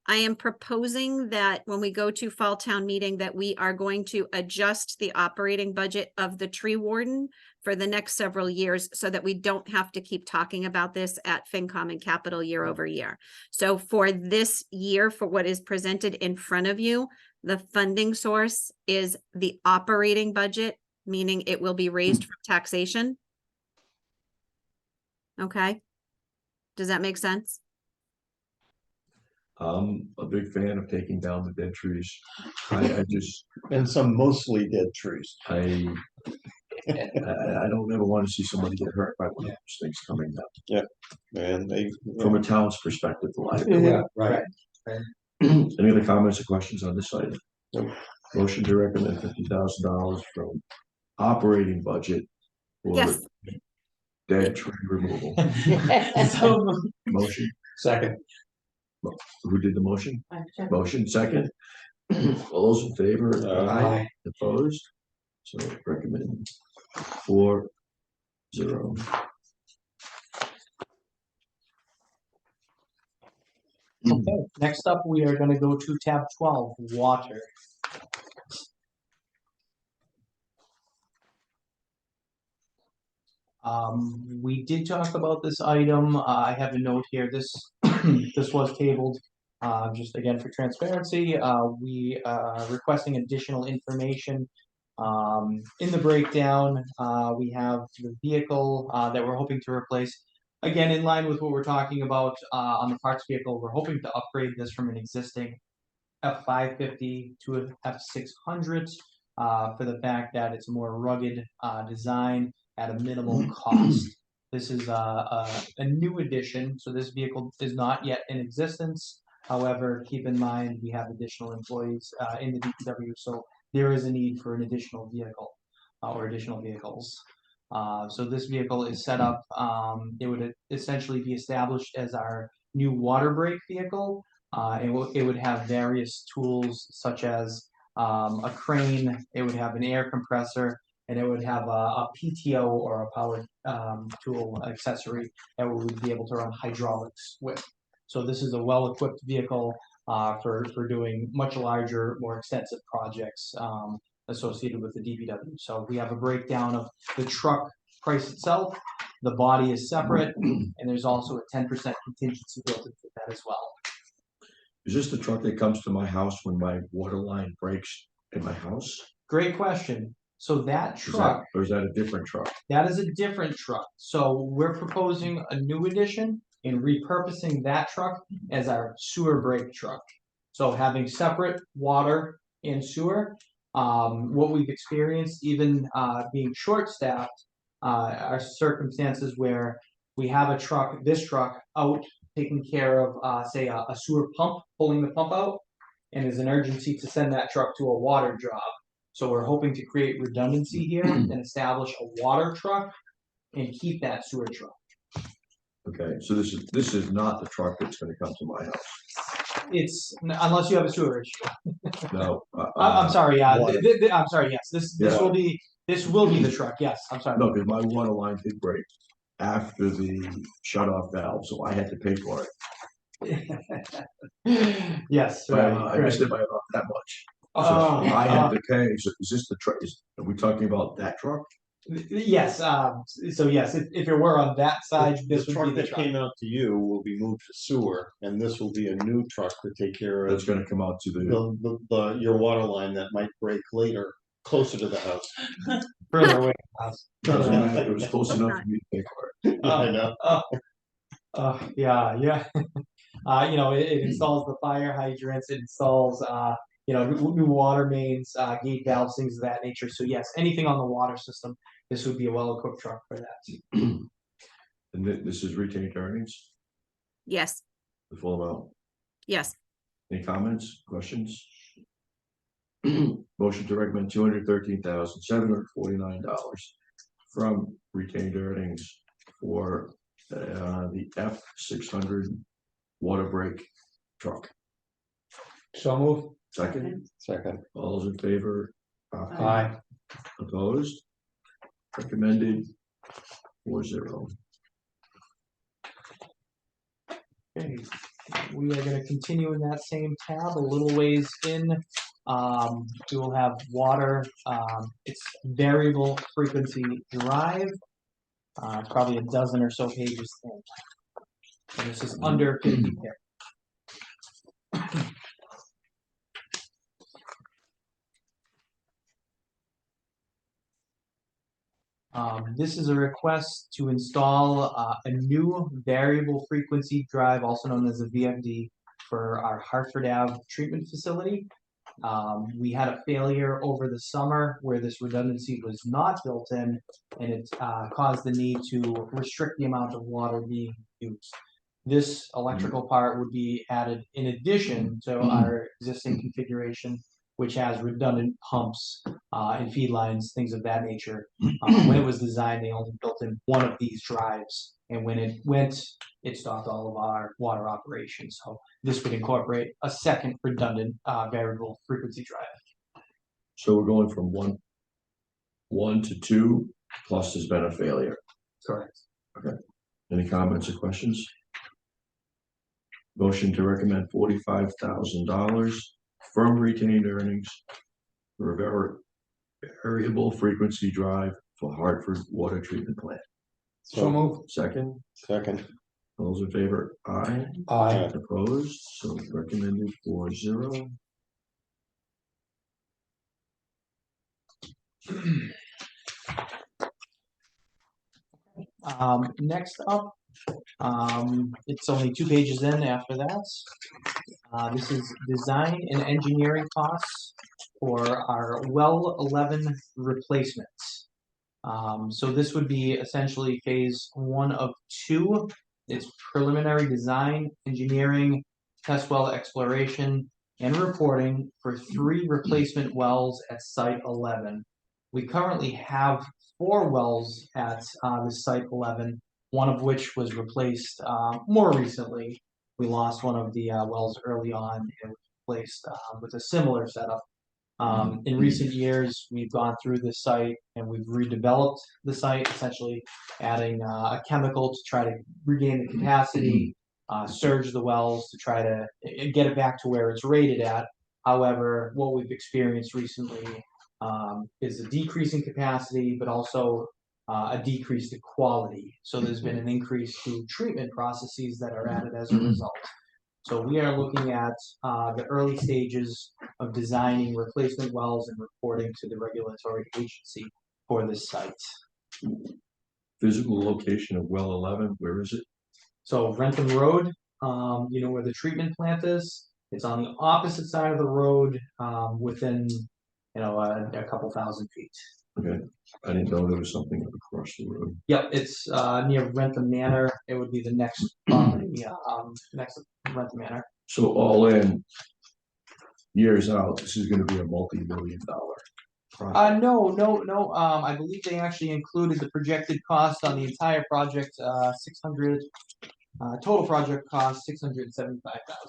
I am proposing that when we go to fall town meeting, that we are going to adjust the operating budget of the tree warden for the next several years so that we don't have to keep talking about this at FinCom and Capital year over year. So for this year, for what is presented in front of you, the funding source is the operating budget, meaning it will be raised from taxation. Okay. Does that make sense? I'm a big fan of taking down the dead trees. I just, And some mostly dead trees. I don't ever want to see somebody get hurt by one of those things coming down. And they, From a town's perspective, the liability. Yeah, right. Any other comments or questions on this item? Nope. Motion to recommend $50,000 from operating budget for Yes. dead tree removal. So, Motion, Second. who did the motion? I checked. Motion second. All those in favor? Aye. Opposed? So recommend 4-0. okay, next up, we are gonna go to tab 12, water. We did talk about this item. I have a note here. This this was tabled. Just again for transparency, we are requesting additional information. In the breakdown, we have the vehicle that we're hoping to replace. Again, in line with what we're talking about on the parts vehicle, we're hoping to upgrade this from an existing F550 to an F600 for the fact that it's a more rugged design at a minimal cost. This is a new addition, so this vehicle is not yet in existence. However, keep in mind, we have additional employees in the DPW, so there is a need for an additional vehicle or additional vehicles. So this vehicle is set up, it would essentially be established as our new water break vehicle. It would have various tools such as a crane, it would have an air compressor, and it would have a PTO or a power tool accessory that we would be able to run hydraulics with. So this is a well-equipped vehicle for doing much larger, more extensive projects associated with the DPW. So we have a breakdown of the truck price itself, the body is separate, and there's also a 10% contingency built into that as well. Is this the truck that comes to my house when my water line breaks in my house? Great question. So that Is truck, that, or is that a different truck? that is a different truck. So we're proposing a new addition in repurposing that truck as our sewer break truck. So having separate water and sewer, what we've experienced, even being short-staffed, are circumstances where we have a truck, this truck, out taking care of, say, a sewer pump, pulling the pump out, and there's an urgency to send that truck to a water job. So we're hoping to create redundancy here and establish a water truck and keep that sewer truck. Okay, so this is not the truck that's gonna come to my house. It's, unless you have a sewer issue. No. I'm sorry, yeah, water. I'm sorry, yes, this Yeah. will be the truck, yes, I'm sorry. No, because my water line did break after the shut-off valve, so I had to pay for it. Yes, By, right, I missed right. it by about that much. So Oh, I have to pay, is this the truck, are we talking about that truck? yes, so yes, if it were on that side, The this would be truck the that truck. came out to you will be moved to sewer, and this will be a new truck to take care That's of gonna come out to your water line that might break later, closer to the house. Further away. it was close enough for me to pay for it. I know. Yeah, yeah. You know, it installs the fire hydrants, it installs, you know, new water mains, gate valves, things of that nature. So yes, anything on the water system, this would be a well-equipped truck for that. And this is retained earnings, Yes, the full amount. yes, Any comments, questions? Motion to recommend $213,749 from retained earnings for the F600 water break truck. So move. Second, Second. all those in favor? Aye. Opposed? Recommended 4-0. Okay, we are gonna continue in that same tab, a little ways in. We will have water, it's variable frequency drive. Probably a dozen or so pages thin. And this is under 50 here. This is a request to install a new variable frequency drive, also known as a VFD, for our Hartford Ave treatment facility. We had a failure over the summer where this redundancy was not built in, and it caused the need to restrict the amount of water being used. This electrical part would be added in addition to our existing configuration, which has redundant pumps and feed lines, things of that nature. When it was designed, they only built in one of these drives, and when it went, it stopped all of our water operations. So this would incorporate a second redundant variable frequency drive. So we're going from one to two, plus there's been a failure. Correct. Okay. Any comments or questions? Motion to recommend $45,000 from retained earnings for a variable frequency drive for Hartford water treatment plant. So move. Second, Second. all those in favor? Aye. Aye. Opposed? So recommended 4-0. Next up, it's only 2 pages in after that. This is design and engineering costs for our well 11 replacements. So this would be essentially phase 1 of 2. It's preliminary design, engineering, test well exploration, and reporting for 3 replacement wells at site 11. We currently have 4 wells at the site 11, one of which was replaced more recently. We lost one of the wells early on and replaced with a similar setup. In recent years, we've gone through this site and we've redeveloped the site, essentially adding a chemical to try to regain the capacity, surge the wells to try to get it back to where it's rated at. However, what we've experienced recently is a decrease in capacity, but also a decrease to quality. So there's been an increase to treatment processes that are added as a result. So we are looking at the early stages of designing replacement wells and reporting to the regulatory agency for this site. Physical location of well 11, where is it? So Rentham Road, you know where the treatment plant is? It's on the opposite side of the road, within, you know, a couple thousand feet. Okay, I didn't know there was something across the road. Yep, it's near Rentham Manor. It would be the next property, next to Rentham Manor. So all in, years out, this is gonna be a multi-million-dollar project. No. I believe they actually included the projected cost on the entire project, 600, total project cost, 675,000.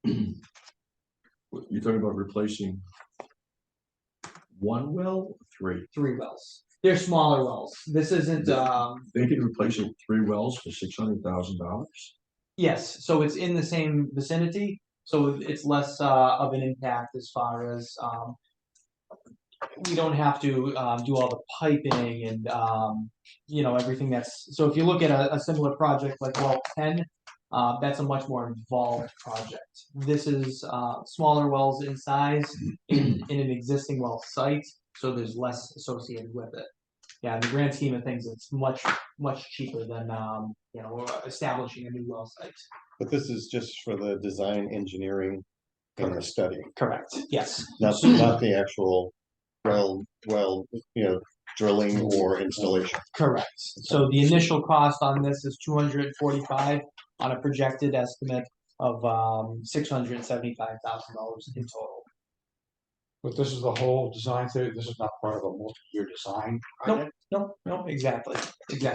You're talking about replacing one well, or 3? 3 wells. They're smaller wells. This isn't, They could replace it 3 wells for $600,000. yes, so it's in the same vicinity, so it's less, of an impact as far as, we don't have to, do all the piping and, everything that's, so if you look at a similar project like well 10, that's a much more involved project. This is, smaller wells in size in an existing well site, so there's less associated with it. Yeah, in the grand scheme of things, it's much cheaper than, establishing a new well site. But this is just for the design, engineering, and the study, Correct, yes. not the actual well, drilling or installation. Correct. So the initial cost on this is 245 on a projected estimate of $675,000 in total. But this is the whole design theory, this is not part of a multi-year design project? No, exactly. Can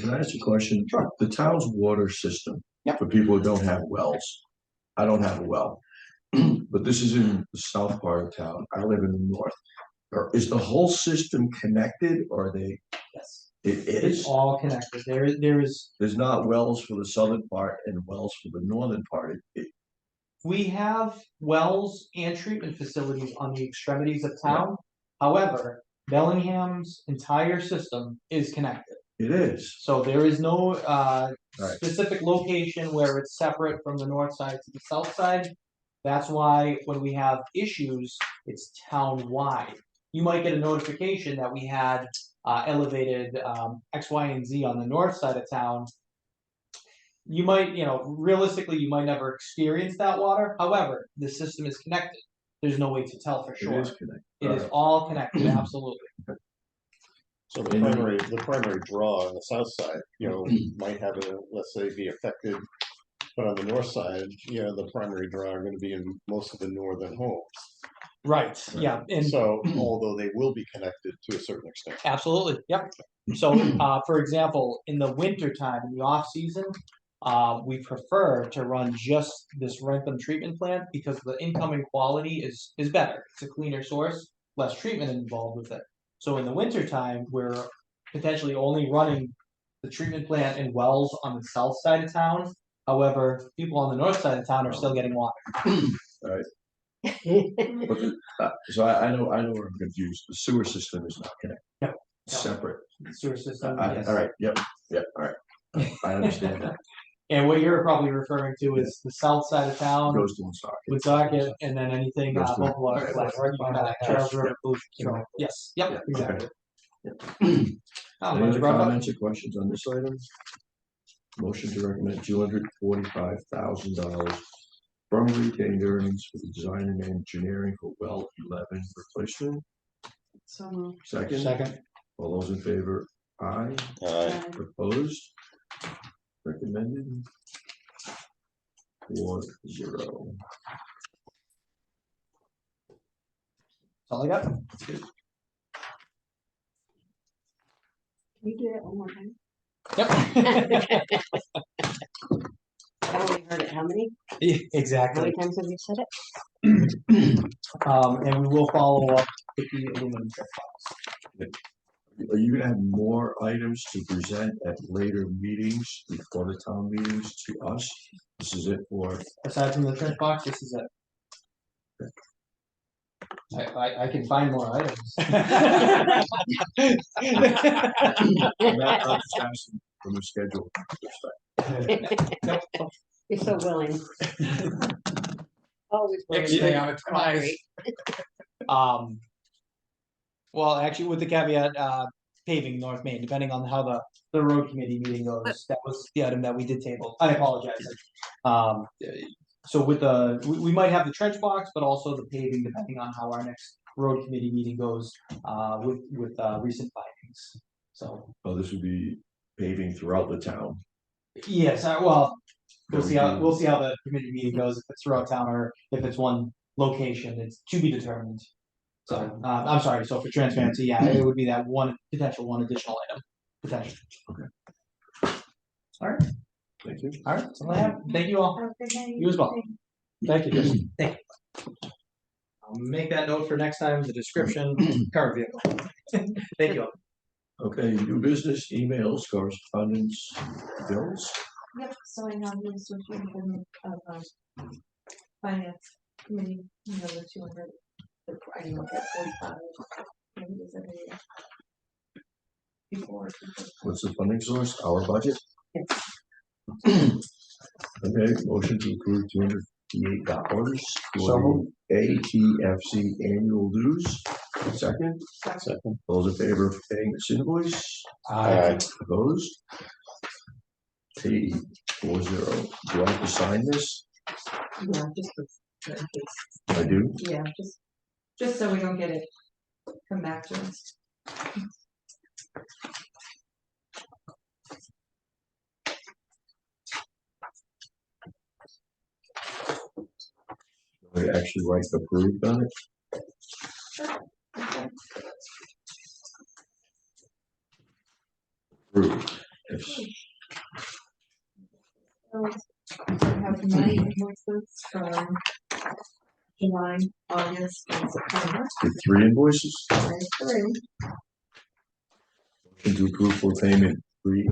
I ask a question? Sure. The town's water system, Yep. for people who don't have wells, I don't have a well, but this is in the south part of town. I live in the north. Is the whole system connected, or are they? Yes. It It's is? all connected. There is. There's not wells for the southern part and wells for the northern part. We have wells and treatment facilities on the extremities of town. However, Bellingham's entire system is connected. It is. So there is no Right. specific location where it's separate from the north side to the south side. That's why when we have issues, it's town-wide. You might get a notification that we had elevated X, Y, and Z on the north side of town. You might, realistically, you might never experience that water. However, the system is connected. There's no way to tell for sure. It is connected. It is all connected, absolutely. So the primary draw on the south side, might have let's say, be affected. But on the north side, the primary draw are gonna be in most of the northern homes. Right, yeah, and So, although they will be connected to a certain extent. absolutely, yep. So, for example, in the winter time, in the off season, we prefer to run just this Rentham treatment plant because the incoming quality is better. It's a cleaner source, less treatment involved with it. So in the winter time, we're potentially only running the treatment plant and wells on the south side of town. However, people on the north side of town are still getting water. Right. So I know where I'm confused. The sewer system is not connected. Yep. Separate. Sewer system, All yes. right, yep, all right. I understand that. And what you're probably referring to is the south side of town, Goes to Woonsocket. Woonsocket, and then anything, Goes to- Buffalo, right, Flat, right behind that Charles house. River, Blue Control. Yes, yep, Yeah, exactly. Any Glad other you brought it up. comments or questions on this item? Motion to recommend $245,000 from retained earnings for the design and engineering for well 11 replacement. So moved. Second, all those in favor, aye. Opposed? Recommended. 4-0. That's all I got. Can you do that one more time? Yep. I only heard it, how many? How Exactly. many times have you said it? And we will follow up with the aluminum check box. Are you gonna have more items to present at later meetings before the town meetings to us? This is it for, Aside from the trench box, this is it. I can find more items. I'm not just asking from the schedule perspective. You're so willing. Always willing. Stay on its demise. Well, actually, with the caveat, paving North Main, depending on how the road committee meeting goes, that was the item that we did table. I apologize. So with we might have the trench box, but also the paving, depending on how our next road committee meeting goes, with recent findings. So, Oh, this would be paving throughout the town. yes, we'll see how the committee meeting goes, if it's throughout town or if it's one location, it's to be determined. So, I'm sorry, so for transparency, yeah, it would be that one additional item, potential. Okay. All right, Thank you. all right, that's all I have. Thank you all. Have a good night. You as well. Thank you, Justin. Thank you. I'll make that note for next time, the description, car vehicle. Thank you all. Okay, new business, emails, correspondence, bills. Yep, so I have the association of, finance committee, you know, the 200, I don't know, 45. maybe it's every year. Before. What's the funding source? Our budget? Yes. Okay, motion to approve $258 So for moved. ATFC annual dues. Second, Second. those in favor of paying this invoice? Aye. Opposed? Paid 4-0. Do I have to sign this? Yeah, just for, in case. I do. Yeah, just so we don't get it come back to us. I actually write approved on it. Approved. Yes. So I have 9 invoices from July, August, and September. The 3 invoices. There's 3. Motion to approve full payment, three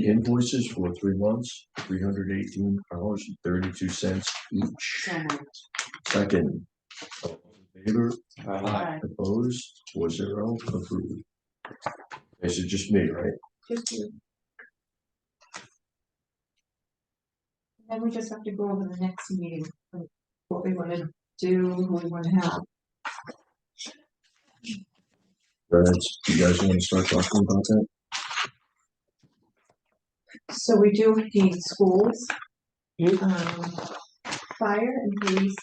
invoices for 3 months, $318.32 each. So much. Second, all in favor, Aye. opposed, 4-0, approved. This is just me, right? Just you. Then we just have to go over the next meeting, like, what we wanna do, what we wanna have. Parents, you guys want to start talking about that? So we do need schools. Mhm. Fire and police.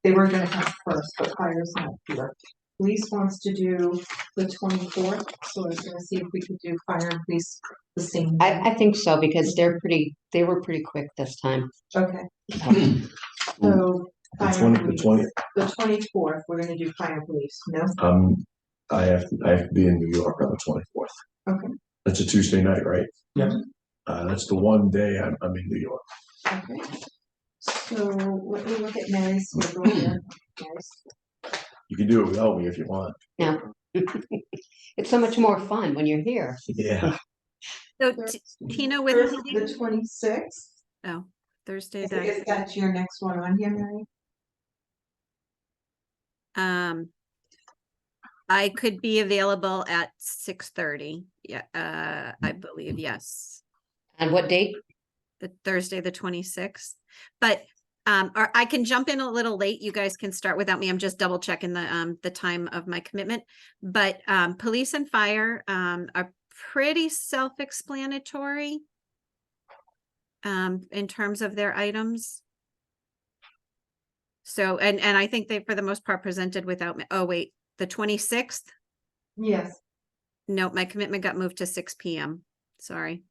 They were gonna come first, but fire's not here. Police wants to do the 24th, so I was gonna see if we could do fire and police the same day. I think so, because they were pretty quick this time. Okay, The so. fire and 20, the police. 20, The 24th, we're gonna do fire and police, no? I have to be in New York on the 24th. Okay. That's a Tuesday night, right? Yep. That's the one day I'm in New York. Okay. So let me look at Mary's schedule here. Mary's. You can do it without me if you want. Yeah. It's so much more fun when you're here. Yeah. So Tina with, The 26th, oh, Thursday, is that your next one on here, Mary? I could be available at 6:30. Yeah, I believe, yes. And what date? The Thursday, the 26th. But or I can jump in a little late. You guys can start without me. I'm just double checking the time of my commitment. But police and fire are pretty self-explanatory in terms of their items. So and I think they for the most part presented without me. Oh wait, the 26th? Yes. No, my commitment got moved to 6 p.m. Sorry.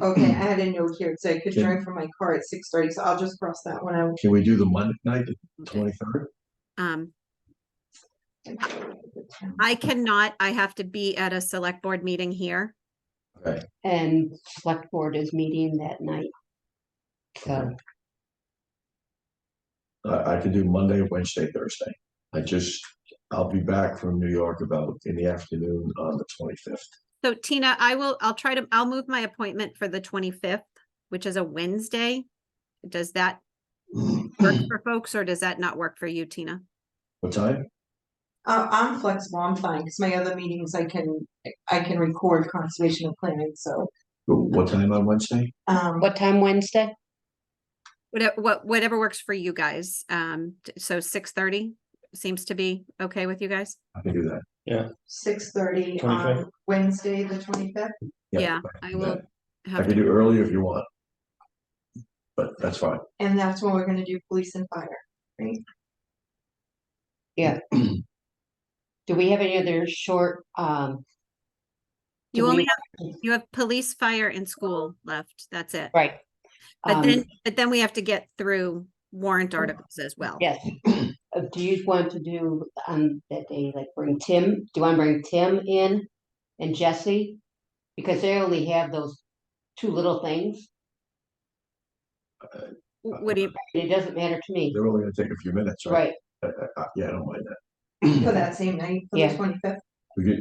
Okay, I had a note here, so I could Can- drive from my car at 6:30, so I'll just cross that one out. Can we do the Monday night, the 23rd? I cannot. I have to be at a select board meeting here. Okay. And select board is meeting that night. So, I could do Monday, Wednesday, Thursday. I'll be back from New York about in the afternoon on the 25th. So Tina, I'll move my appointment for the 25th, which is a Wednesday. Does that work for folks or does that not work for you, Tina? What time? I'm flexible, I'm fine, because my other meetings I can record conservation and planning, so. What time on Wednesday? what time Wednesday? Whatever works for you guys. So 6:30 seems to be okay with you guys? I can do that. 6:30 on 25th? Wednesday, the 25th. Yeah, can I do will that. I have can to. do earlier if you want. But that's fine. And that's when we're gonna do police and fire, right? Yeah. Do we have any other short, You do we- only you have police, fire and school left. That's it. right? But then we have to get through warrant articles as well. Yes. Do you want to do on that day, like bring Tim? Do you want to bring Tim in and Jesse? Because they only have those 2 little things. What do you, It doesn't matter to me. They're only gonna take a few minutes, right? Right. Yeah, I don't mind that. For that same night, for the Yeah. 25th. We get,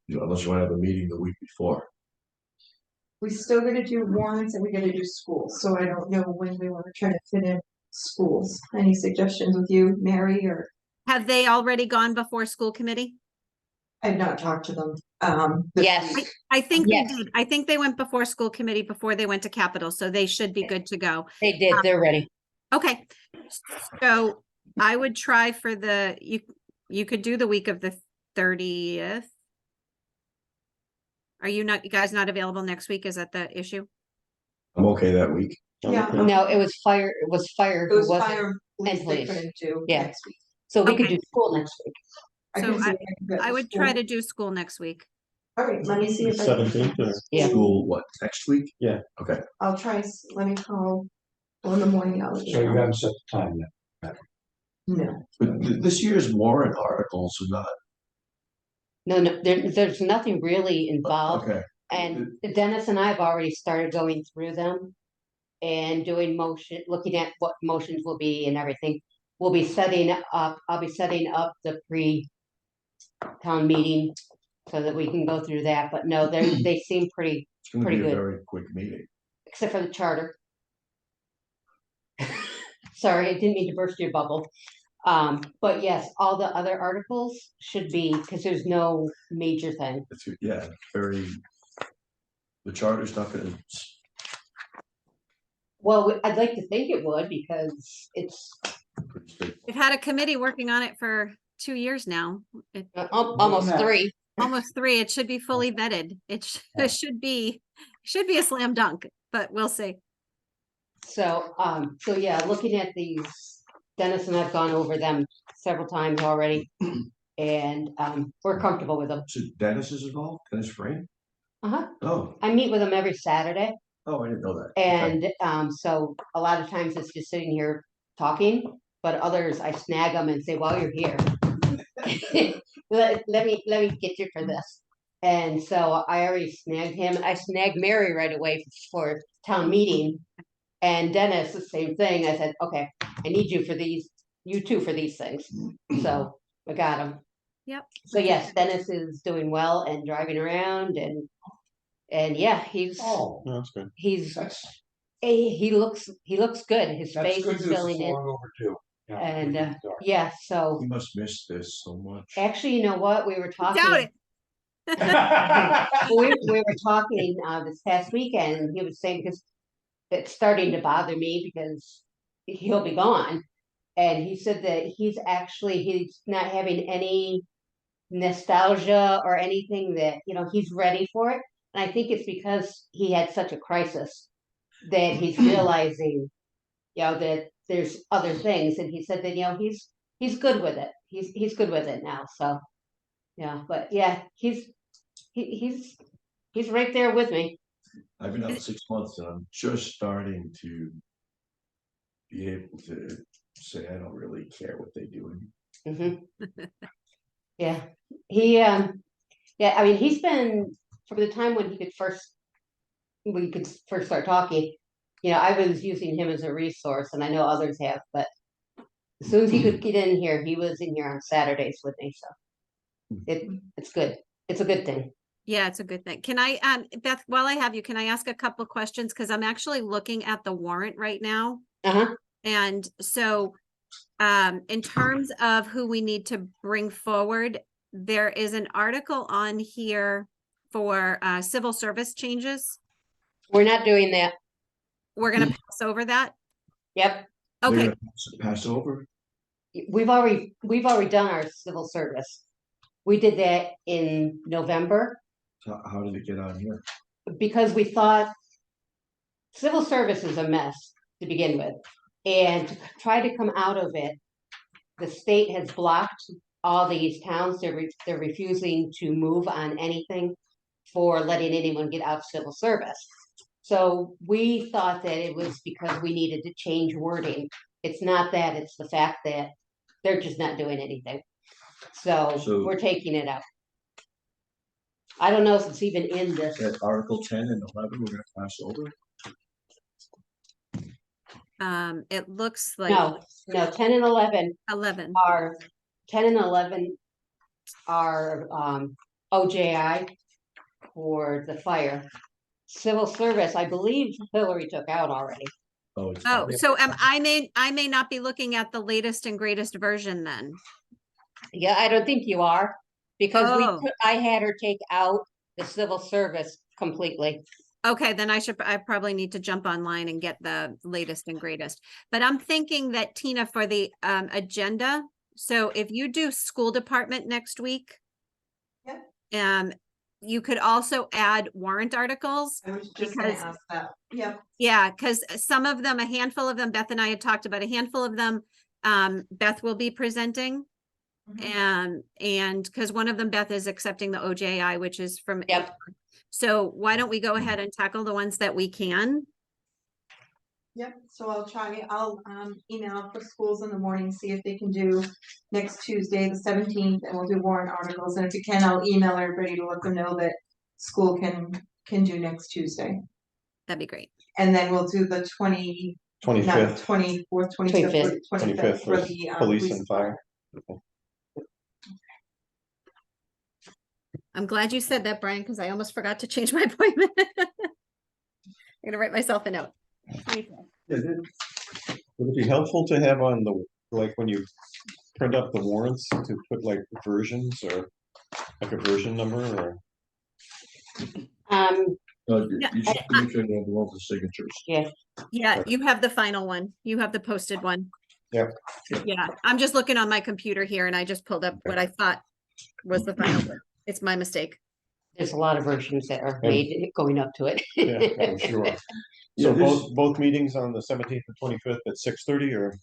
unless you wanna have a meeting the week before. We still gotta do warrants and we gotta do schools, so I don't know when we wanna try to fit in schools. Any suggestions with you, Mary, or Have they already gone before school committee? I've not talked to them, this Yes. week. I think they Yes. did. I think they went before school committee before they went to Capitol, so they should be good to go. They did, they're ready. Okay, so I would try for you could do the week of the 30th. Are you guys not available next week? Is that the issue? I'm okay that week. Yeah. No, it was fire, It was wasn't- fire, police they police. couldn't do Yeah. next week. so we could Okay. do school next week. I So can see if I can get I to would try school. to do school next week. All right, let me see if I. 17th or- Yeah. School, what, next week? Yeah. Okay, I'll try, let me call, in the morning, I'll let So you you know. haven't set the time yet. No, but this year's warrant articles are not, No, there's nothing really involved. okay, And Dennis and I have already started going through them and doing looking at what motions will be and everything. I'll be setting up the pre-town meeting so that we can go through that, but no, they seem pretty, it's gonna Pretty be a good. very quick meeting. except for the charter. Sorry, I didn't mean to burst your bubble. But yes, all the other articles should be, because there's no major thing. It's, yeah, very, the charter's not gonna, Well, I'd like to think it would because it's pretty straight. We've had a committee working on it for 2 years now. almost that. 3. Almost 3. It should be fully vetted. It should be a slam dunk, but we'll see. So yeah, looking at these, Dennis and I've gone over them several times already. And we're comfortable with them. So Dennis is involved, Dennis Frame? Uh-huh. Oh, I meet with them every Saturday. oh, I didn't know that. Okay. And so a lot of times it's just sitting here talking, but others I snag them and say, while you're here. let me get you for this. And so I already snagged him. I snagged Mary right away for town meeting. And Dennis, the same thing. I said, okay, I need you for these, you two for these things. So I got him. Yep. So yes, Dennis is doing well and driving around and yeah, Oh, No, that's good. he's that's, he looks good. His that's face good is news. It's filling it. long overdue. Yeah, And we need to- yeah, so You must miss this so much. actually, you know what? We were Doubt talking. it. We were talking this past weekend, and he was saying because it's starting to bother me because he'll be gone. And he said that he's not having any nostalgia or anything that, he's ready for it. And I think it's because he had such a crisis that he's realizing, that there's other things. And he said that, he's good with it. He's good with it now. So, yeah, but yeah, he's right there with me. I've been out 6 months and I'm just starting to be able to say, I don't really care what they do. Mhm. Yeah, I mean, he's been from the time when we could first start talking. I was using him as a resource, and I know others have, but as soon as he could get in here, he was in here on Saturdays with me. So it's good. It's a good thing. Yeah, it's a good thing. Can I, Beth, while I have you, can I ask a couple of questions? Because I'm actually looking at the warrant right now. Uh-huh. And so, in terms of who we need to bring forward, there is an article on here for civil service changes. We're not doing that. We're gonna pass over that. Yep. They're Okay, gonna pass over. We've already done our civil service. We did that in November How did it get on here? because we thought civil service is a mess to begin with. And to try to come out of it, the state has blocked all these towns. They're refusing to move on anything for letting anyone get out of civil service. So we thought that it was because we needed to change wording. It's not that, it's the fact that they're just not doing anything. So we're taking it out. I don't know if it's even in this. That Article 10 and 11, we're gonna pass over. it looks like No, 10 and 11 11. are 10 and 11 are OJI for the fire. Civil service, I believe Hillary took out already. Oh, it's Oh, fine. so I may not be looking at the latest and greatest version then. Yeah, I don't think you are, because Oh. I had her take out the civil service completely. Okay, then I probably need to jump online and get the latest and greatest. But I'm thinking that Tina, for the agenda, so if you do school department next week. Yep. You could also add warrant articles. I was just gonna Because- ask that. Yep. Yeah, because some of them, a handful of them, Beth and I had talked about a handful of them, Beth will be presenting. Mhm. And because one of them, Beth, is accepting the OJI, which is from. Yep. So why don't we go ahead and tackle the ones that we can? Yep, so I'll email for schools in the morning, see if they can do next Tuesday, the 17th, and we'll do warrant articles, and if you can, I'll email everybody to let them know that school can do next Tuesday. That'd be great. And then we'll do the 25th, 24th, 25th. 25th for for the police and fire. I'm glad you said that, Brian, because I almost forgot to change my appointment. I'm gonna write myself a note. Would it be helpful to have on the, like, when you print up the warrants, to put like versions or like a version number or? You should make sure you have all the signatures. Yeah, you have the final one. You have the posted one. Yep. Yeah, I'm just looking on my computer here and I just pulled up what I thought was the final one. It's my mistake. There's a lot of versions that are And- made going up to it. Yeah, I'm sure. Yeah, So this- both meetings on the 17th and 25th at 6:30 or?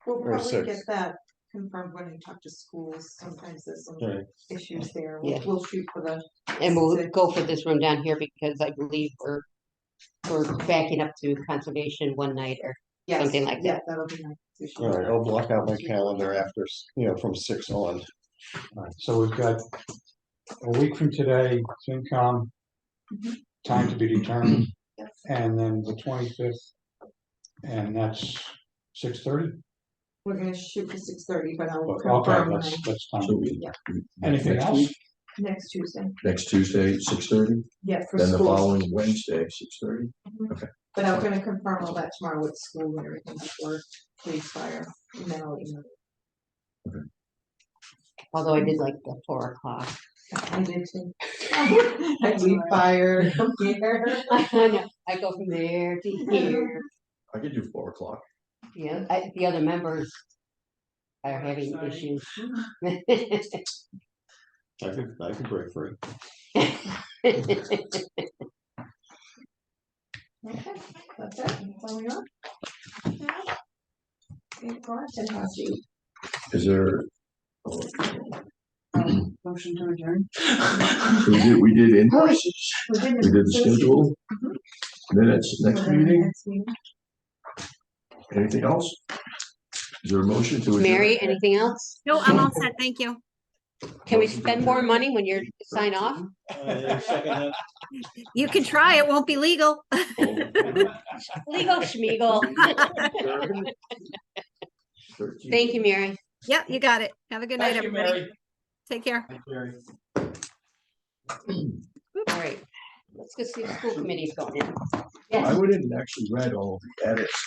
We'll Or probably 6. get that confirmed when we talk to schools, sometimes there's some Right. issues there, Yeah. we'll shoot for the. And we'll go for this room down here because I believe we're backing up to conservation one night or Yes, something like yeah, that. that'll be nice. All right, I'll block out my calendar after, from 6 on. Alright, so we've got a week from today, FinCom, Mhm. time to be determined, Yes. and then the 25th, and that's 6:30? We're gonna shoot for 6:30, but I'll Okay, confirm that's time So to be. Yeah. Anything next else? week, next Tuesday. next Tuesday, 6:30, Yeah, for then the schools. following Wednesday, 6:30. But I'm gonna confirm all that tomorrow with school and everything before police fire, and then I'll email. Although I did like the 4 o'clock. I did too. I leave fire, come here. I know, I go from there to here. I could do 4 o'clock. Yeah, the other members are having issues. I could break free. Okay, that's it, that's all we got. Okay, Clark, and pass you. Is there? Motion to adjourn. So we did invoices, we did the schedule, minutes, next meeting, anything else? Is there a motion to adjourn? Mary, anything else? No, I'm all set. Thank you. Can we spend more money when you're sign off? You can try. It won't be legal. Legal schmiegel. Thank you, Mary. Yeah, you got it. Have a good night, Thank you, everybody. Mary. Take care. Thank you, Mary. All right, let's go see the school committee's going in. I went in and actually read all of the edits